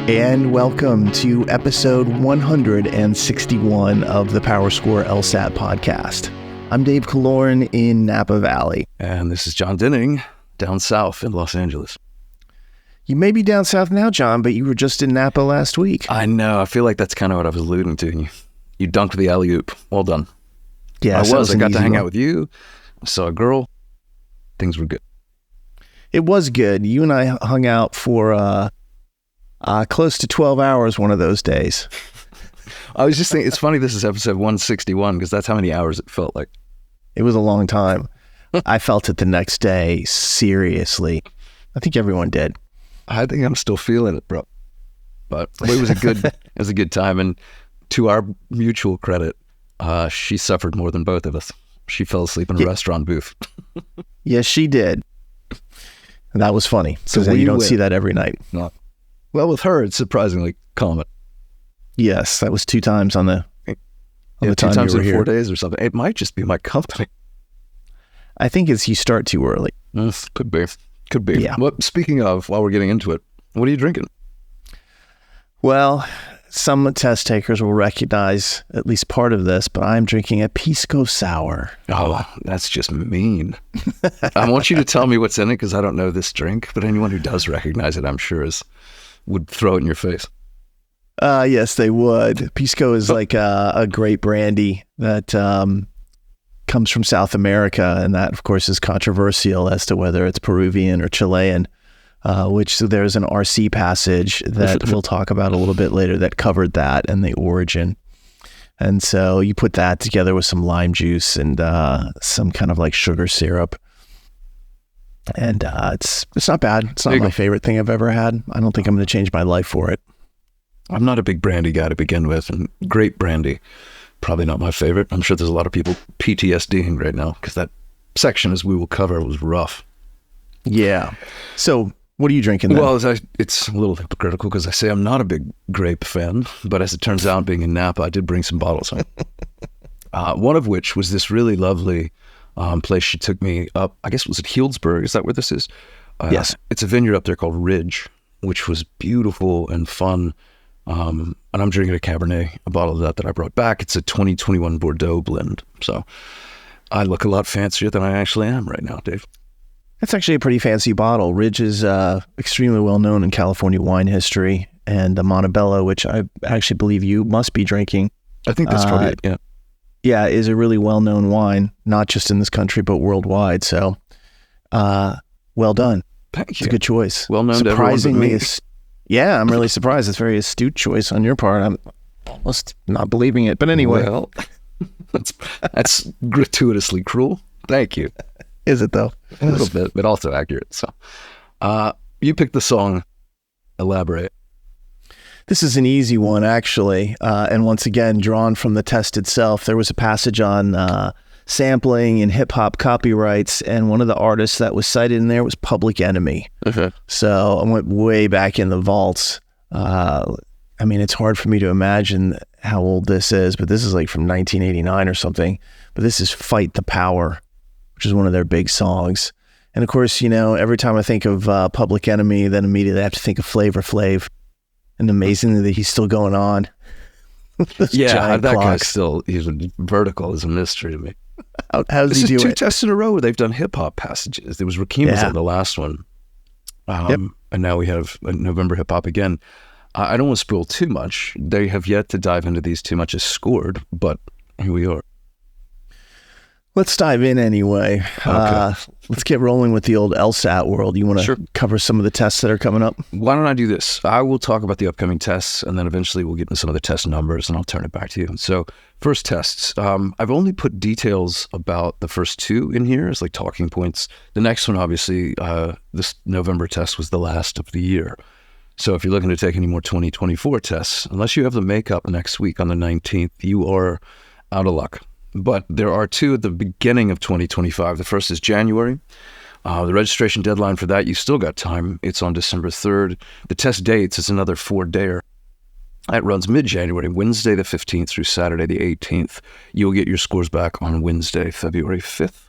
And welcome to episode 161 of the PowerScore LSAT podcast. I'm Dave Kaloran in Napa Valley. And this is Jon Denning down south in Los Angeles. You may be down south now, John, but you were just in Napa last week. I know. I feel like that's kind of what I was alluding to. You dunked the alley-oop. Well done. Yeah, I got to hang out with you. I saw a girl. Things were good. It was good. You and I hung out for close to 12 hours one of those days. I was just thinking, it's funny this is episode 161 because that's how many hours it felt like. It was a long time. I felt it the next day, seriously. I think everyone did. I think I'm still feeling it, bro. But it was a good time. And to our mutual credit, she suffered more than both of us. She fell asleep in a restaurant booth. Yes, she did. And that was funny. So you don't see that every night. No. Well, with her, it's surprisingly common. Yes, that was 2 times on the time 2 times you were in here. 4 days or something. It might just be my company. I think it's you start too early. Could be. Yeah. Well, speaking of, while we're getting into it, what are you drinking? Well, some test takers will recognize at least part of this, but I'm drinking a Pisco Sour. Oh, that's just mean. I want you to tell me what's in it because I don't know this drink, but anyone who does recognize it, I'm sure, would throw it in your face. Yes, they would. Pisco is like a great brandy that comes from South America, and that, of course, is controversial as to whether it's Peruvian or Chilean, which there's an RC passage that we'll talk about a little bit later that covered that and the origin. And so you put that together with some lime juice and some kind of like sugar syrup. And it's not bad. It's not my favorite thing I've ever had. I don't think I'm going to change my life for it. I'm not a big brandy guy to begin with, and great brandy, probably not my favorite. I'm sure there's a lot of people PTSDing right now because that section, as we will cover, was rough. Yeah. So what are you drinking then? Well, it's a little hypocritical because I say I'm not a big grape fan, but as it turns out, being in Napa, I did bring some bottles home. One of which was this really lovely place she took me up. I guess, was it Healdsburg? Is that where this is? Yes. It's a vineyard up there called Ridge, which was beautiful and fun. And I'm drinking a Cabernet, a bottle of that I brought back. It's a 2021 Bordeaux blend. So I look a lot fancier than I actually am right now, Dave. That's actually a pretty fancy bottle. Ridge is extremely well known in California wine history, and Montebello, which I actually believe you must be drinking. I think that's probably it, yeah. Yeah, is a really well-known wine, not just in this country, but worldwide. So, well done. Thank you. It's a good choice. Well known to everyone but me. Yeah, I'm really surprised. It's a very astute choice on your part. I'm almost not believing it. But anyway. Well, that's gratuitously cruel. Thank you. Is it, though? A little bit, but also accurate. So, you picked the song. Elaborate. This is an easy one, actually. And once again, drawn from the test itself. There was a passage on sampling and hip-hop copyrights, and one of the artists that was cited in there was Public Enemy. Okay. So I went way back in the vaults. I mean, it's hard for me to imagine how old this is, but this is like from 1989 or something. But this is Fight the Power, which is one of their big songs. And of course, you know, every time I think of Public Enemy, then immediately I have to think of Flavor Flav. And amazingly that he's still going on. Yeah, that guy's still, he's vertical is a mystery to me. How's he do it? This is 2 tests in a row where they've done hip-hop passages. There was Rakim on the last one. And now we have November hip-hop again. I don't want to spoil too much. They have yet to dive into these too much as scored, but here we are. Let's dive in anyway. Okay. Let's get rolling with the old LSAT world. You want to cover some of the tests that are coming up? Why don't I do this? I will talk about the upcoming tests, and then eventually we'll get into some of the test numbers, and I'll turn it back to you. So first tests. I've only put details about the first 2 in here as like talking points. The next one, obviously, this November test was the last of the year. So if you're looking to take any more 2024 tests, unless you have the makeup next week on the 19th, you are out of luck. But there are 2 at the beginning of 2025. The first is January. The registration deadline for that, you still got time. It's on December 3rd. The test dates is another 4-dayer. It runs mid-January, Wednesday the 15th through Saturday the 18th. You'll get your scores back on Wednesday, February 5th.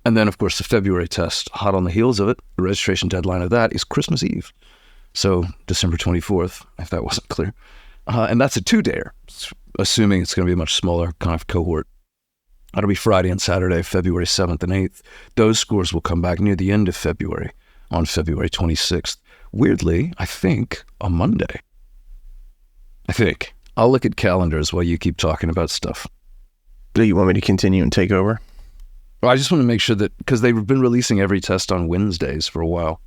And then, of course, the February test, hot on the heels of it. The registration deadline of that is Christmas Eve. So December 24th, if that wasn't clear. And that's a 2-dayer, assuming it's going to be a much smaller kind of cohort. That'll be Friday and Saturday, February 7th and 8th. Those scores will come back near the end of February, on February 26th. Weirdly, I think, a Monday. I think. I'll look at calendars while you keep talking about stuff. Do you want me to continue and take over? Well, I just want to make sure that, because they've been releasing every test on Wednesdays for a while.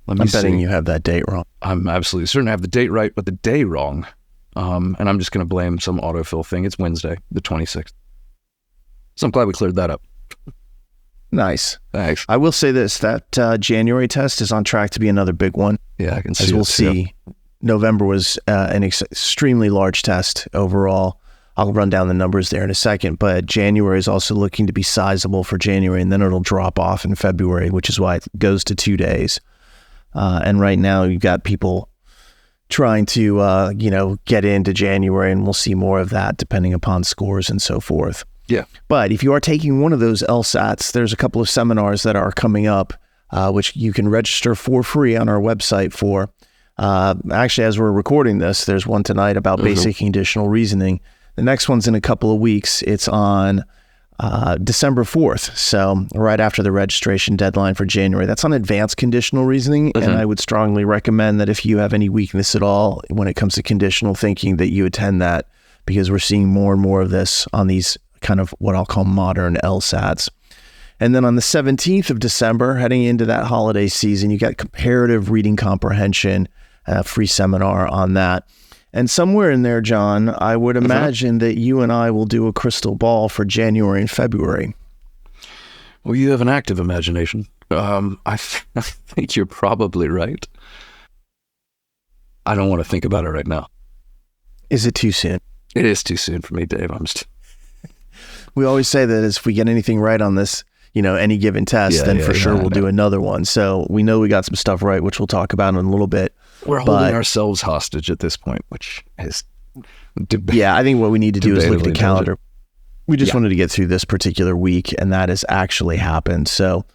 I'm betting you have that date wrong. I'm absolutely certain I have the date right, but the day wrong. And I'm just going to blame some autofill thing. It's Wednesday, the 26th. So I'm glad we cleared that up. Nice. Thanks. I will say this, that January test is on track to be another big one. Yeah, I can see As we'll see, November was an extremely large test overall. I'll run down the numbers there in a second, but January is also looking to be sizable for January, and then it'll drop off in February, which is why it goes to 2 days. And right now you've got people trying to, get into January, and we'll see more of that depending upon scores and so forth. Yeah. But if you are taking one of those LSATs, there's a couple of seminars that are coming up, which you can register for free on our website for. Actually, as we're recording this, there's one tonight about basic conditional reasoning. The next one's in a couple of weeks. It's on December 4th, so right after the registration deadline for January. That's on advanced conditional reasoning, and I would strongly recommend that if you have any weakness at all when it comes to conditional thinking, that you attend that, because we're seeing more and more of this on these kind of what I'll call modern LSATs. And then on the 17th of December, heading into that holiday season, you got comparative reading comprehension, a free seminar on that. And somewhere in there, John, I would imagine that you and I will do a crystal ball for January and February. Well, you have an active imagination. I think you're probably right. I don't want to think about it right now. Is it too soon? It is too soon for me, Dave. We always say that if we get anything right on this, any given test, then for sure we'll do another one. So we know we got some stuff right, which we'll talk about in a little bit. We're holding ourselves hostage at this point, which is I think what we need to do is look at the calendar. We just wanted to get through this particular week, and that has actually happened. So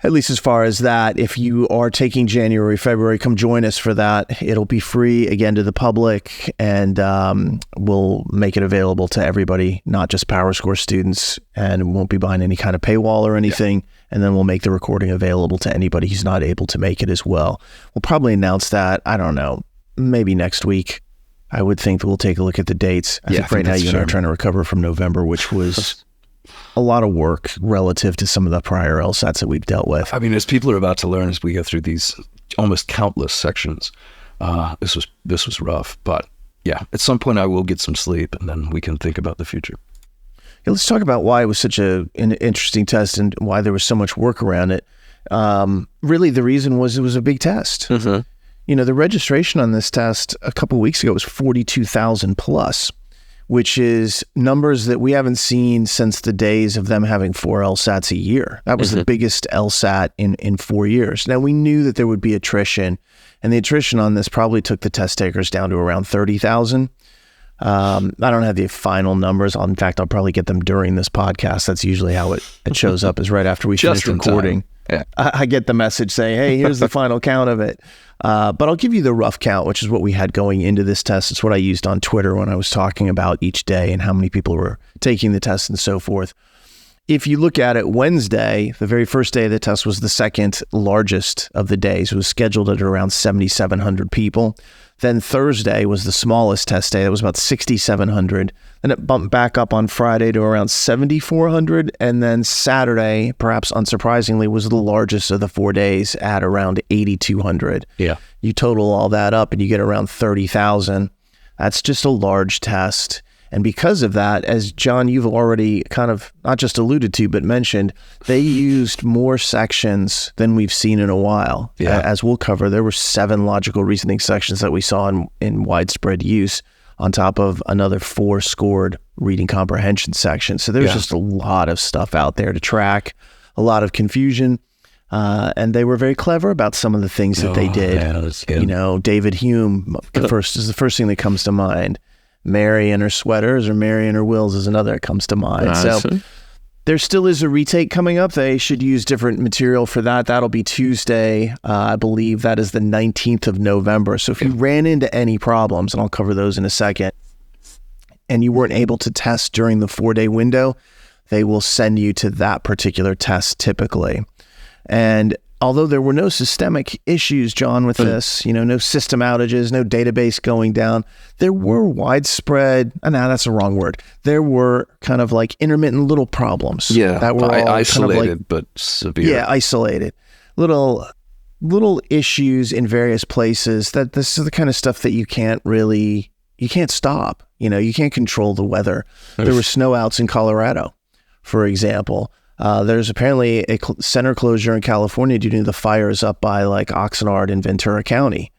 at least as far as that, if you are taking January, February, come join us for that. It'll be free, again, to the public, and we'll make it available to everybody, not just PowerScore students, and won't be behind any kind of paywall or anything. Yeah. And then we'll make the recording available to anybody who's not able to make it as well. We'll probably announce that, I don't know, maybe next week. I would think that we'll take a look at the dates. I think right now you and I are trying to recover from November, which was a lot of work relative to some of the prior LSATs that we've dealt with. I mean, as people are about to learn as we go through these almost countless sections, this was rough. But yeah, at some point I will get some sleep, and then we can think about the future. Yeah, let's talk about why it was such an interesting test and why there was so much work around it. Really, the reason was it was a big test. The registration on this test a couple of weeks ago was 42,000 plus, which is numbers that we haven't seen since the days of them having 4 LSATs a year. That was the biggest LSAT in 4 years. Now, we knew that there would be attrition, and the attrition on this probably took the test takers down to around 30,000. I don't have the final numbers. In fact, I'll probably get them during this podcast. That's usually how it shows up, is right after we finish recording. Yeah. I get the message saying, hey, here's the final count of it. But I'll give you the rough count, which is what we had going into this test. It's what I used on Twitter when I was talking about each day and how many people were taking the test and so forth. If you look at it, Wednesday, the very first day of the test, was the second largest of the days. It was scheduled at around 7,700 people. Then Thursday was the smallest test day. That was about 6,700. Then it bumped back up on Friday to around 7,400. And then Saturday, perhaps unsurprisingly, was the largest of the 4 days at around 8,200. Yeah. You total all that up and you get around 30,000. That's just a large test. And because of that, as John, you've already kind of not just alluded to, but mentioned, they used more sections than we've seen in a while. Yeah. As we'll cover, there were 7 logical reasoning sections that we saw in widespread use on top of another 4 scored reading comprehension sections. So there's just a lot of stuff out there to track, a lot of confusion. And they were very clever about some of the things that they did. Man, David Hume is the first thing that comes to mind. Mary and her sweaters, or Mary and her wills is another that comes to mind. So There still is a retake coming up. They should use different material for that. That'll be Tuesday. I believe that is the 19th of November. So if you ran into any problems, and I'll cover those in a second, and you weren't able to test during the 4-day window, they will send you to that particular test typically. And although there were no systemic issues, John, with this, no system outages, no database going down, there were widespread, that's a wrong word. There were kind of like intermittent little problems. Yeah, that were all isolated, kind of like, but severe. Yeah, isolated. Little issues in various places that this is the kind of stuff that you can't stop. You can't control the weather. There were snowouts in Colorado, for example. There's apparently a center closure in California due to the fires up by like Oxnard in Ventura County.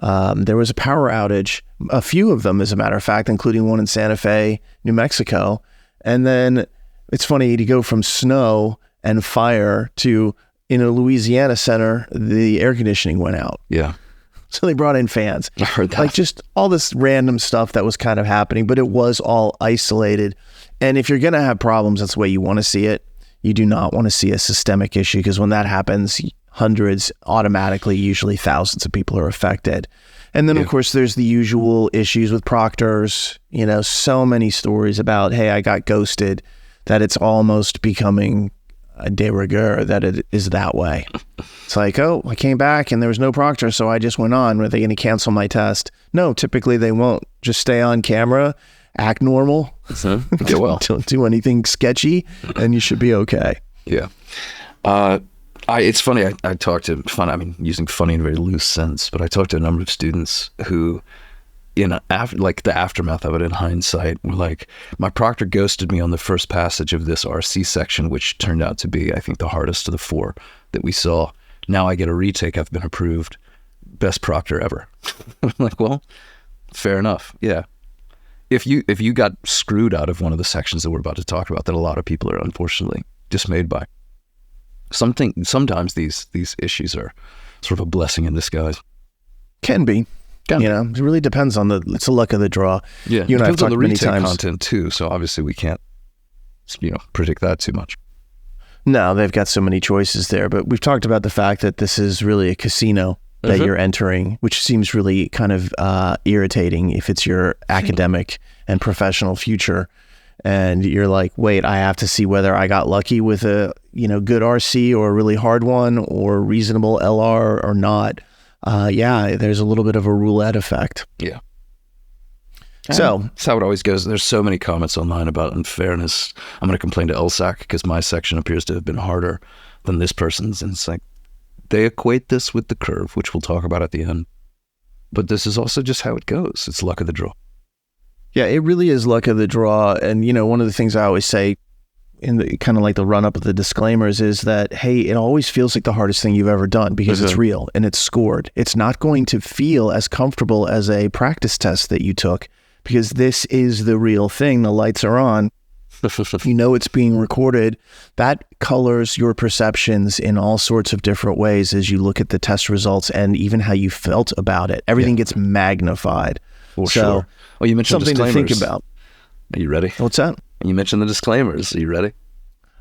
There was a power outage, a few of them, as a matter of fact, including one in Santa Fe, New Mexico. And then it's funny to go from snow and fire to in a Louisiana center, the air conditioning went out. Yeah. So they brought in fans. I heard that. Like just all this random stuff that was kind of happening, but it was all isolated. And if you're going to have problems, that's the way you want to see it. You do not want to see a systemic issue, because when that happens, hundreds, automatically, usually thousands of people are affected. And then, of course, there's the usual issues with proctors. So many stories about, hey, I got ghosted, that it's almost becoming a de rigueur that it is that way. It's like, oh, I came back and there was no proctor, so I just went on. Were they going to cancel my test? No, typically they won't. Just stay on camera, act normal. Get well. Don't do anything sketchy, and you should be okay. Yeah. It's funny. I talked to using funny in a very loose sense, but I talked to a number of students who, the aftermath of it in hindsight, were like, my proctor ghosted me on the first passage of this RC section, which turned out to be, I think, the hardest of the 4 that we saw. Now I get a retake. I've been approved. Best proctor ever. I'm like, well, fair enough. Yeah. If you got screwed out of one of the sections that we're about to talk about, that a lot of people are unfortunately dismayed by, sometimes these issues are sort of a blessing in disguise. Can be. It really depends on it's the luck of the draw. Yeah, you and I have depends on talked the many retake times. content too. So obviously we can't, predict that too much. No, they've got so many choices there. But we've talked about the fact that this is really a casino that you're entering, which seems really kind of irritating if it's your academic and professional future. And you're like, wait, I have to see whether I got lucky with a good RC or a really hard one or reasonable LR or not. There's a little bit of a roulette effect. Yeah. So that's how it always goes. There's so many comments online about unfairness. I'm going to complain to LSAT because my section appears to have been harder than this person's. And it's like, they equate this with the curve, which we'll talk about at the end. But this is also just how it goes. It's luck of the draw. Yeah, it really is luck of the draw. And, one of the things I always say in the kind of like the run up of the disclaimers is that, hey, it always feels like the hardest thing you've ever done because it's real and it's scored. It's not going to feel as comfortable as a practice test that you took because this is the real thing. The lights are on. It's being recorded. That colors your perceptions in all sorts of different ways as you look at the test results and even how you felt about it. Everything gets magnified. For sure. Oh, you mentioned something to think about. Are you ready? What's that? You mentioned the disclaimers. Are you ready?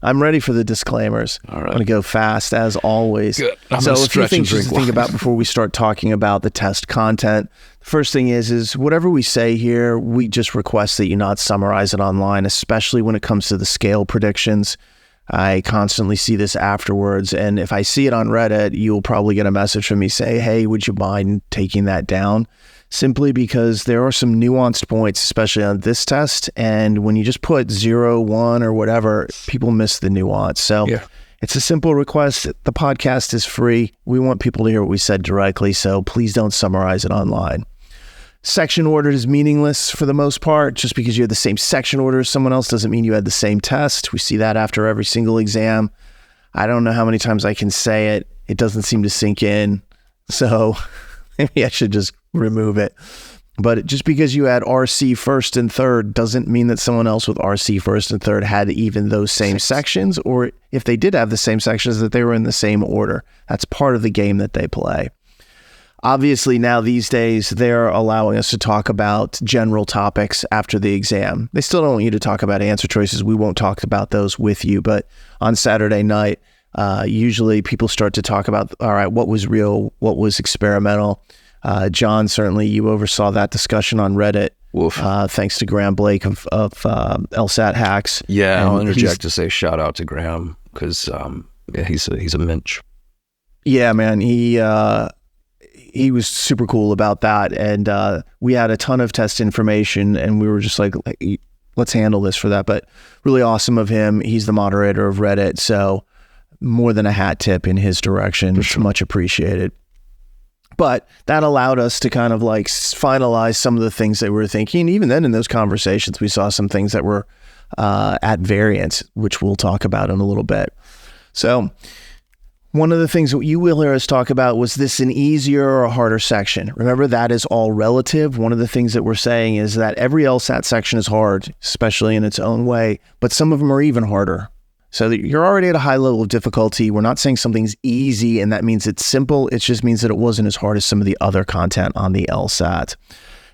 I'm ready for the disclaimers. All right. I'm going to go fast as always. Good. So a few things just to think about before we start talking about the test content. The first thing is whatever we say here, we just request that you not summarize it online, especially when it comes to the scale predictions. I constantly see this afterwards, and if I see it on Reddit, you'll probably get a message from me say, hey, would you mind taking that down? Simply because there are some nuanced points, especially on this test. And when you just put 0, 1, or whatever, people miss the nuance. So it's a simple request. The podcast is free. We want people to hear what we said directly. So please don't summarize it online. Section order is meaningless for the most part. Just because you have the same section order as someone else doesn't mean you had the same test. We see that after every single exam. I don't know how many times I can say it. It doesn't seem to sink in. So maybe I should just remove it. But just because you had RC first and third doesn't mean that someone else with RC first and third had even those same sections, or if they did have the same sections, that they were in the same order. That's part of the game that they play. Obviously, now these days, they're allowing us to talk about general topics after the exam. They still don't want you to talk about answer choices. We won't talk about those with you. But on Saturday night, usually people start to talk about, all right, what was real, what was experimental. Jon, certainly you oversaw that discussion on Reddit. Thanks to Graham Blake of LSAT Hacks. Yeah, I'll interject to say shout out to Graham because he's a minch. Yeah, man, he was super cool about that, and we had a ton of test information, and we were just like, let's handle this for that. But really awesome of him. He's the moderator of Reddit, so more than a hat tip in his direction. It's much appreciated. But that allowed us to kind of like finalize some of the things that we were thinking. Even then in those conversations, we saw some things that were at variance, which we'll talk about in a little bit. So one of the things that you will hear us talk about was this an easier or a harder section. Remember, that is all relative. One of the things that we're saying is that every LSAT section is hard, especially in its own way, but some of them are even harder. So you're already at a high level of difficulty. We're not saying something's easy and that means it's simple. It just means that it wasn't as hard as some of the other content on the LSAT.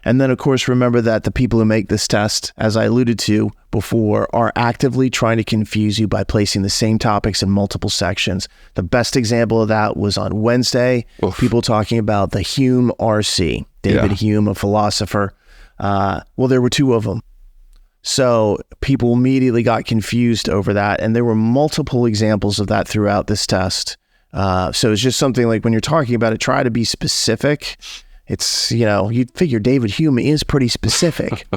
And then, of course, remember that the people who make this test, as I alluded to before, are actively trying to confuse you by placing the same topics in multiple sections. The best example of that was on Wednesday, people talking about the Hume RC, David Hume, a philosopher. Well, there were two of them. So people immediately got confused over that. And there were multiple examples of that throughout this test. So it's just something like when you're talking about it, try to be specific. It's, you'd figure David Hume is pretty specific.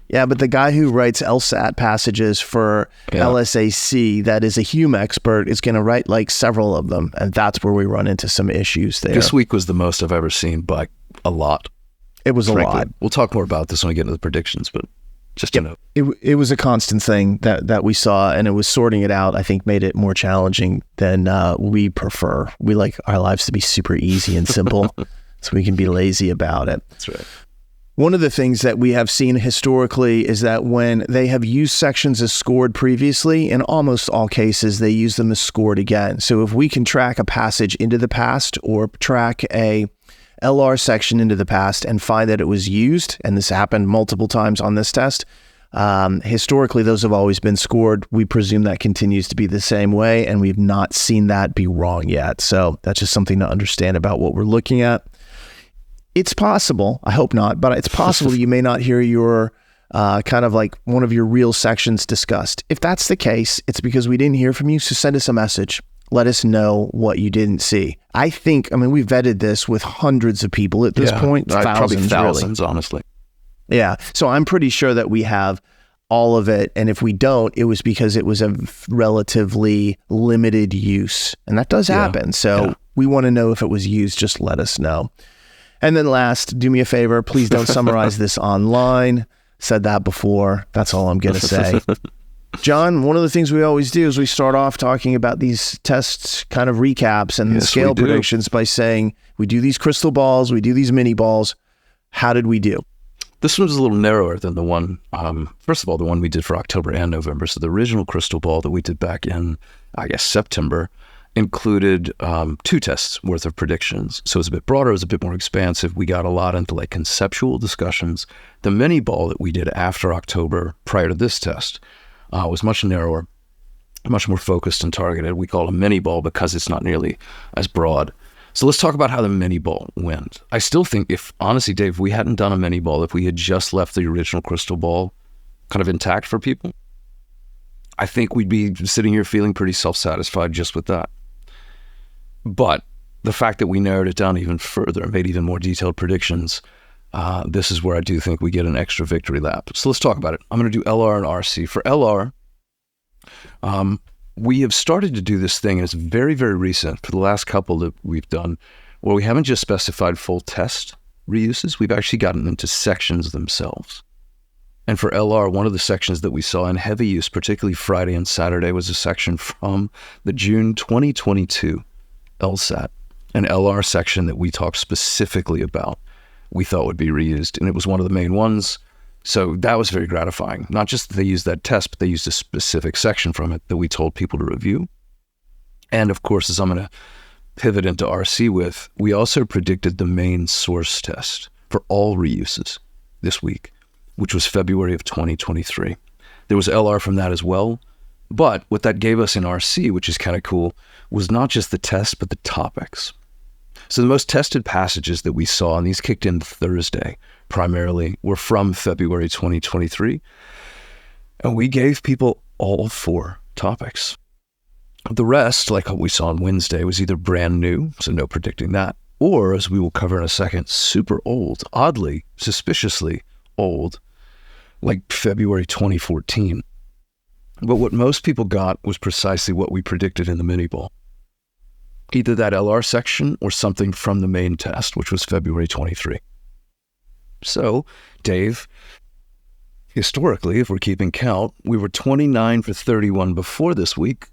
Yeah, but the guy who writes LSAT passages for LSAC, that is a Hume expert, is going to write like several of them. And that's where we run into some issues there. This week was the most I've ever seen by a lot. It was frankly a lot. We'll talk more about this when we get into the predictions, but just to note. It was a constant thing that we saw, and it was sorting it out, I think, made it more challenging than we prefer. We like our lives to be super easy and simple. So we can be lazy about it. That's right. One of the things that we have seen historically is that when they have used sections as scored previously, in almost all cases, they use them as scored again. So if we can track a passage into the past or track a LR section into the past and find that it was used, and this happened multiple times on this test, historically, those have always been scored. We presume that continues to be the same way, and we've not seen that be wrong yet. So that's just something to understand about what we're looking at. It's possible, I hope not, but it's possible you may not hear your kind of like one of your real sections discussed. If that's the case, it's because we didn't hear from you, so send us a message. Let us know what you didn't see. I mean, we've vetted this with hundreds of people at this point, probably thousands, really. Honestly. Yeah, so I'm pretty sure that we have all of it, and if we don't, it was because it was a relatively limited use, and that does happen. So we want to know if it was used, just let us know. And then last, do me a favor, please don't summarize this online. Said that before. That's all I'm going to say. Jon, one of the things we always do is we start off talking about these tests kind of recaps and scale predictions by saying we do these crystal balls, we do these mini balls. How did we do? This one was a little narrower than the one, first of all, the one we did for October and November. So the original crystal ball that we did back in, I guess, September, included 2 tests worth of predictions. So it was a bit broader, it was a bit more expansive. We got a lot into like conceptual discussions. The mini ball that we did after October, prior to this test, was much narrower, much more focused and targeted. We call it a mini ball because it's not nearly as broad. So let's talk about how the mini ball went. I still think if, honestly, Dave, we hadn't done a mini ball, if we had just left the original crystal ball kind of intact for people, I think we'd be sitting here feeling pretty self-satisfied just with that. But the fact that we narrowed it down even further and made even more detailed predictions, this is where I do think we get an extra victory lap. So let's talk about it. I'm going to do LR and RC. For LR, we have started to do this thing, and it's very, very recent, for the last couple that we've done, where we haven't just specified full test reuses, we've actually gotten into sections themselves. And for LR, one of the sections that we saw in heavy use, particularly Friday and Saturday, was a section from the June 2022 LSAT, an LR section that we talked specifically about, we thought would be reused, and it was one of the main ones. So that was very gratifying. Not just that they used that test, but they used a specific section from it that we told people to review. And of course, as I'm going to pivot into RC with, we also predicted the main source test for all reuses this week, which was February of 2023. There was LR from that as well. But what that gave us in RC, which is kind of cool, was not just the test, but the topics. So the most tested passages that we saw, and these kicked in Thursday primarily, were from February 2023. And we gave people all 4 topics. The rest, like what we saw on Wednesday, was either brand new, so no predicting that, or, as we will cover in a second, super old, oddly, suspiciously old, like February 2014. But what most people got was precisely what we predicted in the Miniball. Either that LR section or something from the main test, which was February 23. So, Dave, historically, if we're keeping count, we were 29 for 31 before this week,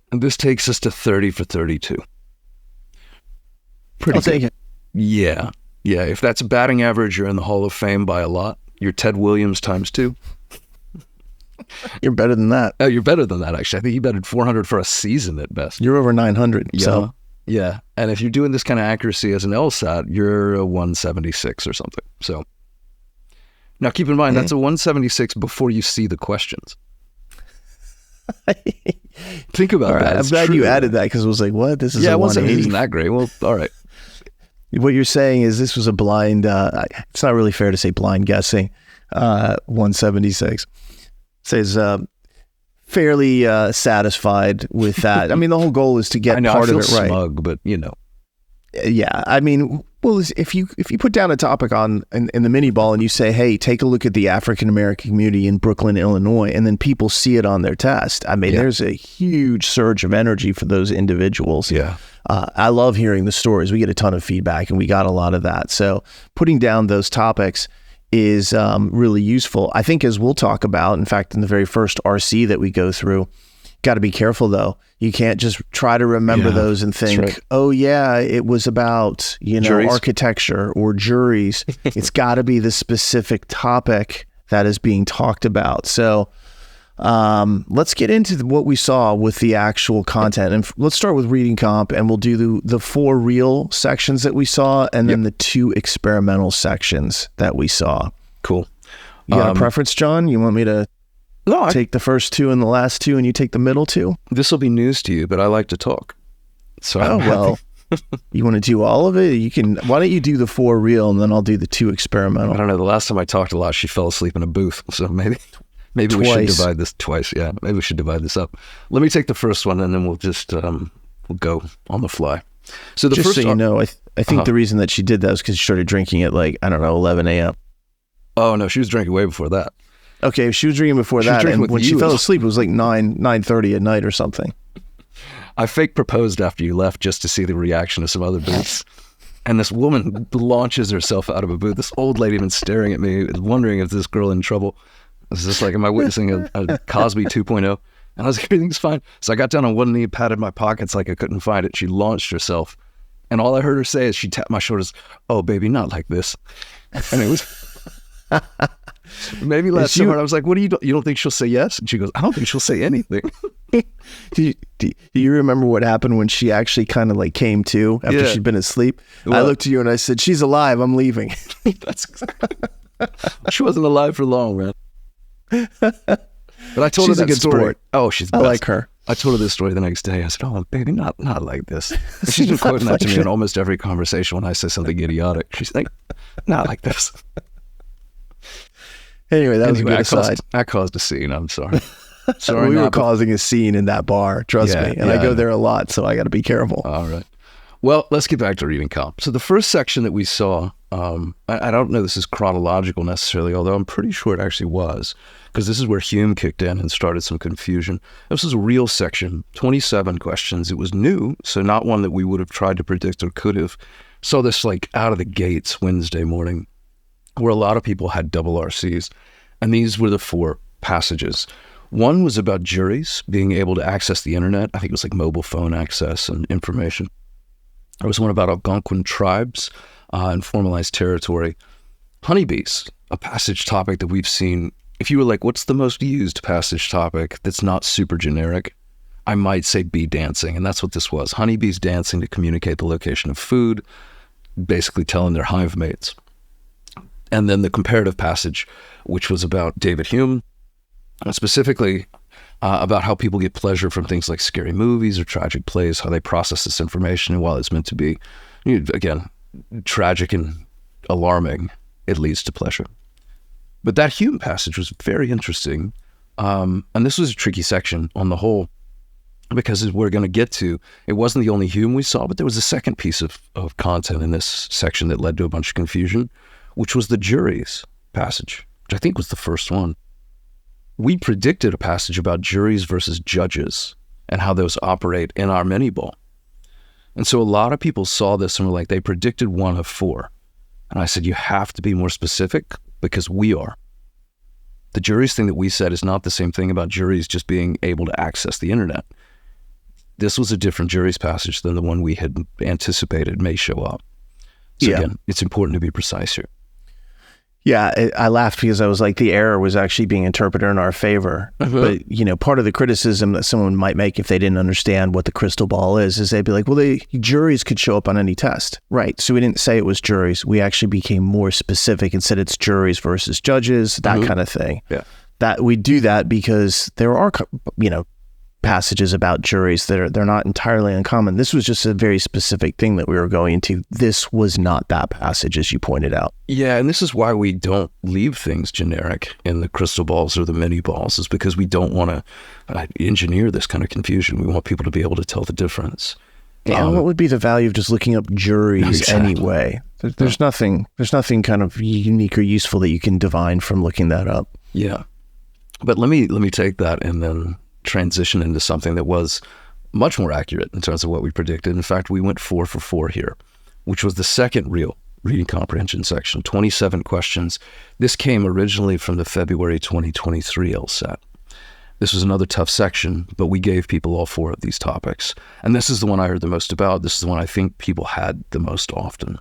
and this takes us to 30 for 32. I'll take it. Yeah. Yeah, if that's a batting average, you're in the Hall of Fame by a lot. You're Ted Williams times 2. You're better than that. Oh, you're better than that, actually. I think you batted 400 for a season at best. You're over 900. Yeah. So. Yeah. And if you're doing this kind of accuracy as an LSAT, you're a 176 or something. So now keep in mind, that's a 176 before you see the questions. Think about that. I'm glad you added that because it was like, what? This is a 180. Isn't that great? Well, all right. What you're saying is this was a blind, it's not really fair to say blind guessing, 176. Says fairly satisfied with that. I mean, the whole goal is to get part of it right. Smug, but you know. Yeah, I mean, well, if you put down a topic in the Miniball and you say, hey, take a look at the African American community in Brooklyn, Illinois, and then people see it on their test. I mean, there's a huge surge of energy for those individuals. Yeah. I love hearing the stories. We get a ton of feedback, and we got a lot of that. So putting down those topics is really useful. I think, as we'll talk about, in fact, in the very first RC that we go through, got to be careful though. You can't just try to remember those and think, oh yeah, it was about, juries, architecture or juries. It's got to be the specific topic that is being talked about. So let's get into what we saw with the actual content, and let's start with reading comp, and we'll do the 4 real sections that we saw, and then the 2 experimental sections that we saw. Cool. You got a preference, John? You want me to take the first 2 and the last 2, and you take the middle 2? This will be news to you, but I like to talk. So well, you want to do all of it? You can. Why don't you do the 4 real, and then I'll do the 2 experimental? I don't know. The last time I talked a lot, she fell asleep in a booth, so maybe we should divide this twice. Yeah, maybe we should divide this up. Let me take the first one, and then we'll just we'll go on the fly. So just so you know, I think the reason that she did that was because she started drinking at 11 a.m. Oh no, she was drinking way before that. Okay, she was drinking before that, and when she fell asleep, it was like 9:30 at night or something. I fake proposed after you left just to see the reaction of some other booths. And this woman launches herself out of a booth. This old lady been staring at me, wondering if this girl in trouble. Is this like, am I witnessing a Cosby 2.0? And I was like, everything's fine. So I got down on one knee, patted my pockets like I couldn't find it. She launched herself. And all I heard her say is she tapped my shoulders, oh, baby, not like this. And it was... Maybe last summer I was like, what do you don't think she'll say yes? And she goes, I don't think she'll say anything. Do you remember what happened when she actually kind of came to after she'd been asleep? What? I looked at you and I said, she's alive, I'm leaving. She wasn't alive for long, man. But I told her that a good story. Sport. Oh, she's the I best. like her. I told her this story the next day. I said, oh, baby, not like this. And she's been quoting that to me in almost every conversation when I say something idiotic. She's like, not like this. Anyway, that was a good aside. I caused a scene. I'm sorry. We were causing a scene in that bar, trust me. And I go there a lot, so I got to be careful. All right. Well, let's get back to reading comp. So the first section that we saw, I don't know this is chronological necessarily, although I'm pretty sure it actually was, because this is where Hume kicked in and started some confusion. This was a real section, 27 questions. It was new, so not one that we would have tried to predict or could have. Saw this out of the gates Wednesday morning, where a lot of people had double RCs. And these were the 4 passages. One was about juries being able to access the internet. I think it was mobile phone access and information. There was one about Algonquin tribes and formalized territory. Honeybees, a passage topic that we've seen. If you were like, what's the most used passage topic that's not super generic? I might say bee dancing, and that's what this was. Honeybees dancing to communicate the location of food, basically telling their hive mates. And then the comparative passage, which was about David Hume, and specifically about how people get pleasure from things like scary movies or tragic plays, how they process this information, and while it's meant to be, again, tragic and alarming, it leads to pleasure. But that Hume passage was very interesting, and this was a tricky section on the whole, because as we're going to get to, it wasn't the only Hume we saw, but there was a second piece of content in this section that led to a bunch of confusion, which was the juries passage, which I think was the first one. We predicted a passage about juries versus judges and how those operate in our Miniball. And so a lot of people saw this and were like, they predicted 1 of 4. And I said, you have to be more specific because we are. The juries thing that we said is not the same thing about juries just being able to access the internet. This was a different juries passage than the one we had anticipated may show up. So again, it's important to be precise here. Yeah, I laughed because I was like, the error was actually being interpreted in our favor. But, part of the criticism that someone might make if they didn't understand what the crystal ball is they'd be like, well, juries could show up on any test. Right. So we didn't say it was juries. We actually became more specific and said it's juries versus judges, that kind of thing. Yeah. That we do that because there are, passages about juries that they're not entirely uncommon. This was just a very specific thing that we were going into. This was not that passage, as you pointed out. Yeah, and this is why we don't leave things generic in the crystal balls or the mini balls, is because we don't want to engineer this kind of confusion. We want people to be able to tell the difference. And what would be the value of just looking up juries anyway? There's nothing kind of unique or useful that you can divine from looking that up. Yeah, but let me take that and then transition into something that was much more accurate in terms of what we predicted. In fact, we went 4 for 4 here, which was the second real reading comprehension section, 27 questions. This came originally from the February 2023 LSAT. This was another tough section, but we gave people all 4 of these topics. And this is the one I heard the most about. This is the one I think people had the most often.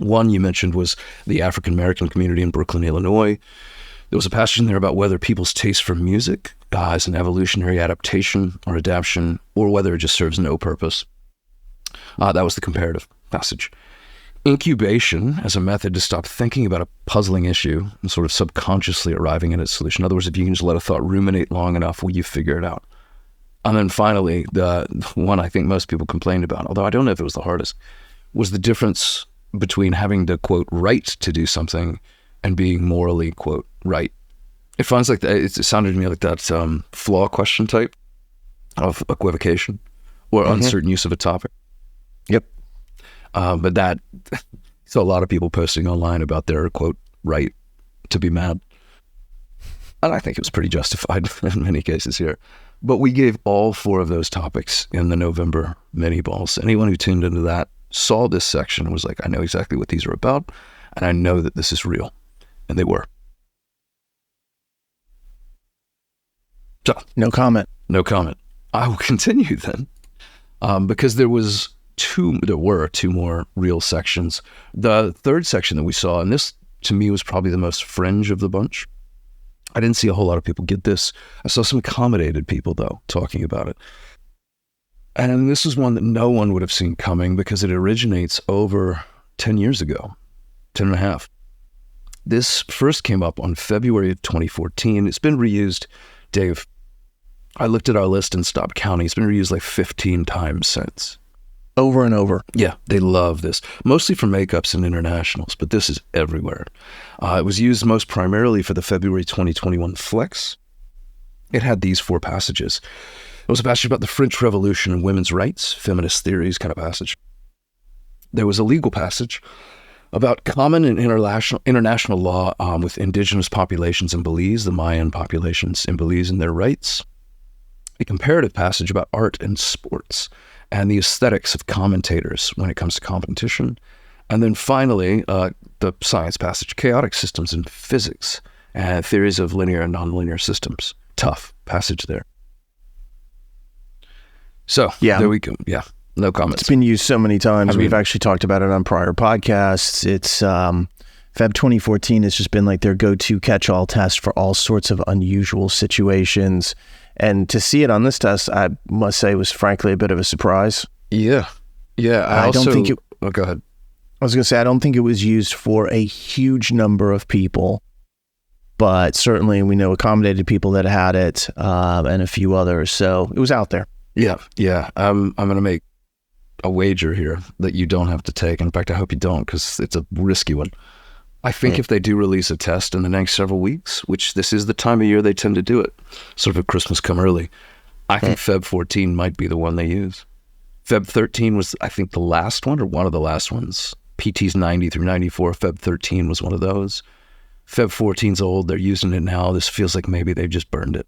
One you mentioned was the African-American community in Brooklyn, Illinois. There was a passage in there about whether people's taste for music is an evolutionary adaptation or adaptation, or whether it just serves no purpose. That was the comparative passage. Incubation as a method to stop thinking about a puzzling issue and sort of subconsciously arriving at its solution. In other words, if you can just let a thought ruminate long enough, will you figure it out? And then finally, the one I think most people complained about, although I don't know if it was the hardest, was the difference between having to, quote, right to do something and being morally, quote, right. It sounds like that. It sounded to me like that flaw question type of equivocation or uncertain use of a topic. Yep. But that, so a lot of people posting online about their, quote, right to be mad. And I think it was pretty justified in many cases here. But we gave all 4 of those topics in the November mini balls. Anyone who tuned into that saw this section and was like, I know exactly what these are about, and I know that this is real. And they were. So, no comment. No comment. I will continue then, because there were 2 more real sections. The third section that we saw, and this to me was probably the most fringe of the bunch. I didn't see a whole lot of people get this. I saw some accommodated people, though, talking about it. And this is one that no one would have seen coming because it originates over 10 years ago, 10 and a half. This first came up on February of 2014. It's been reused, Dave. I looked at our list and stopped counting. It's been reused like 15 times since. Over and over. Yeah, they love this. Mostly for makeups and internationals, but this is everywhere. It was used most primarily for the February 2021 Flex. It had these 4 passages. It was a passage about the French Revolution and women's rights, feminist theories kind of passage. There was a legal passage about common and international law with indigenous populations in Belize, the Mayan populations in Belize and their rights. A comparative passage about art and sports and the aesthetics of commentators when it comes to competition. And then finally, the science passage, chaotic systems in physics and theories of linear and nonlinear systems. Tough passage there. So there we go. Yeah, no comments. It's been used so many times. We've actually talked about it on prior podcasts. It's Feb 2014 has just been like their go-to catch-all test for all sorts of unusual situations. And to see it on this test, I must say, was frankly a bit of a surprise. Yeah. I don't think it... Oh, go ahead. I was going to say, I don't think it was used for a huge number of people, but certainly we know accommodated people that had it, and a few others. So it was out there. Yeah. I'm going to make a wager here that you don't have to take. In fact, I hope you don't, because it's a risky one. I think if they do release a test in the next several weeks, which this is the time of year they tend to do it, sort of a Christmas come early, I think Feb 14 might be the one they use. Feb 13 was, I think, the last one, or one of the last ones. PT's 90 through 94. Feb 13 was one of those. Feb 14's old. They're using it now. This feels like maybe they've just burned it.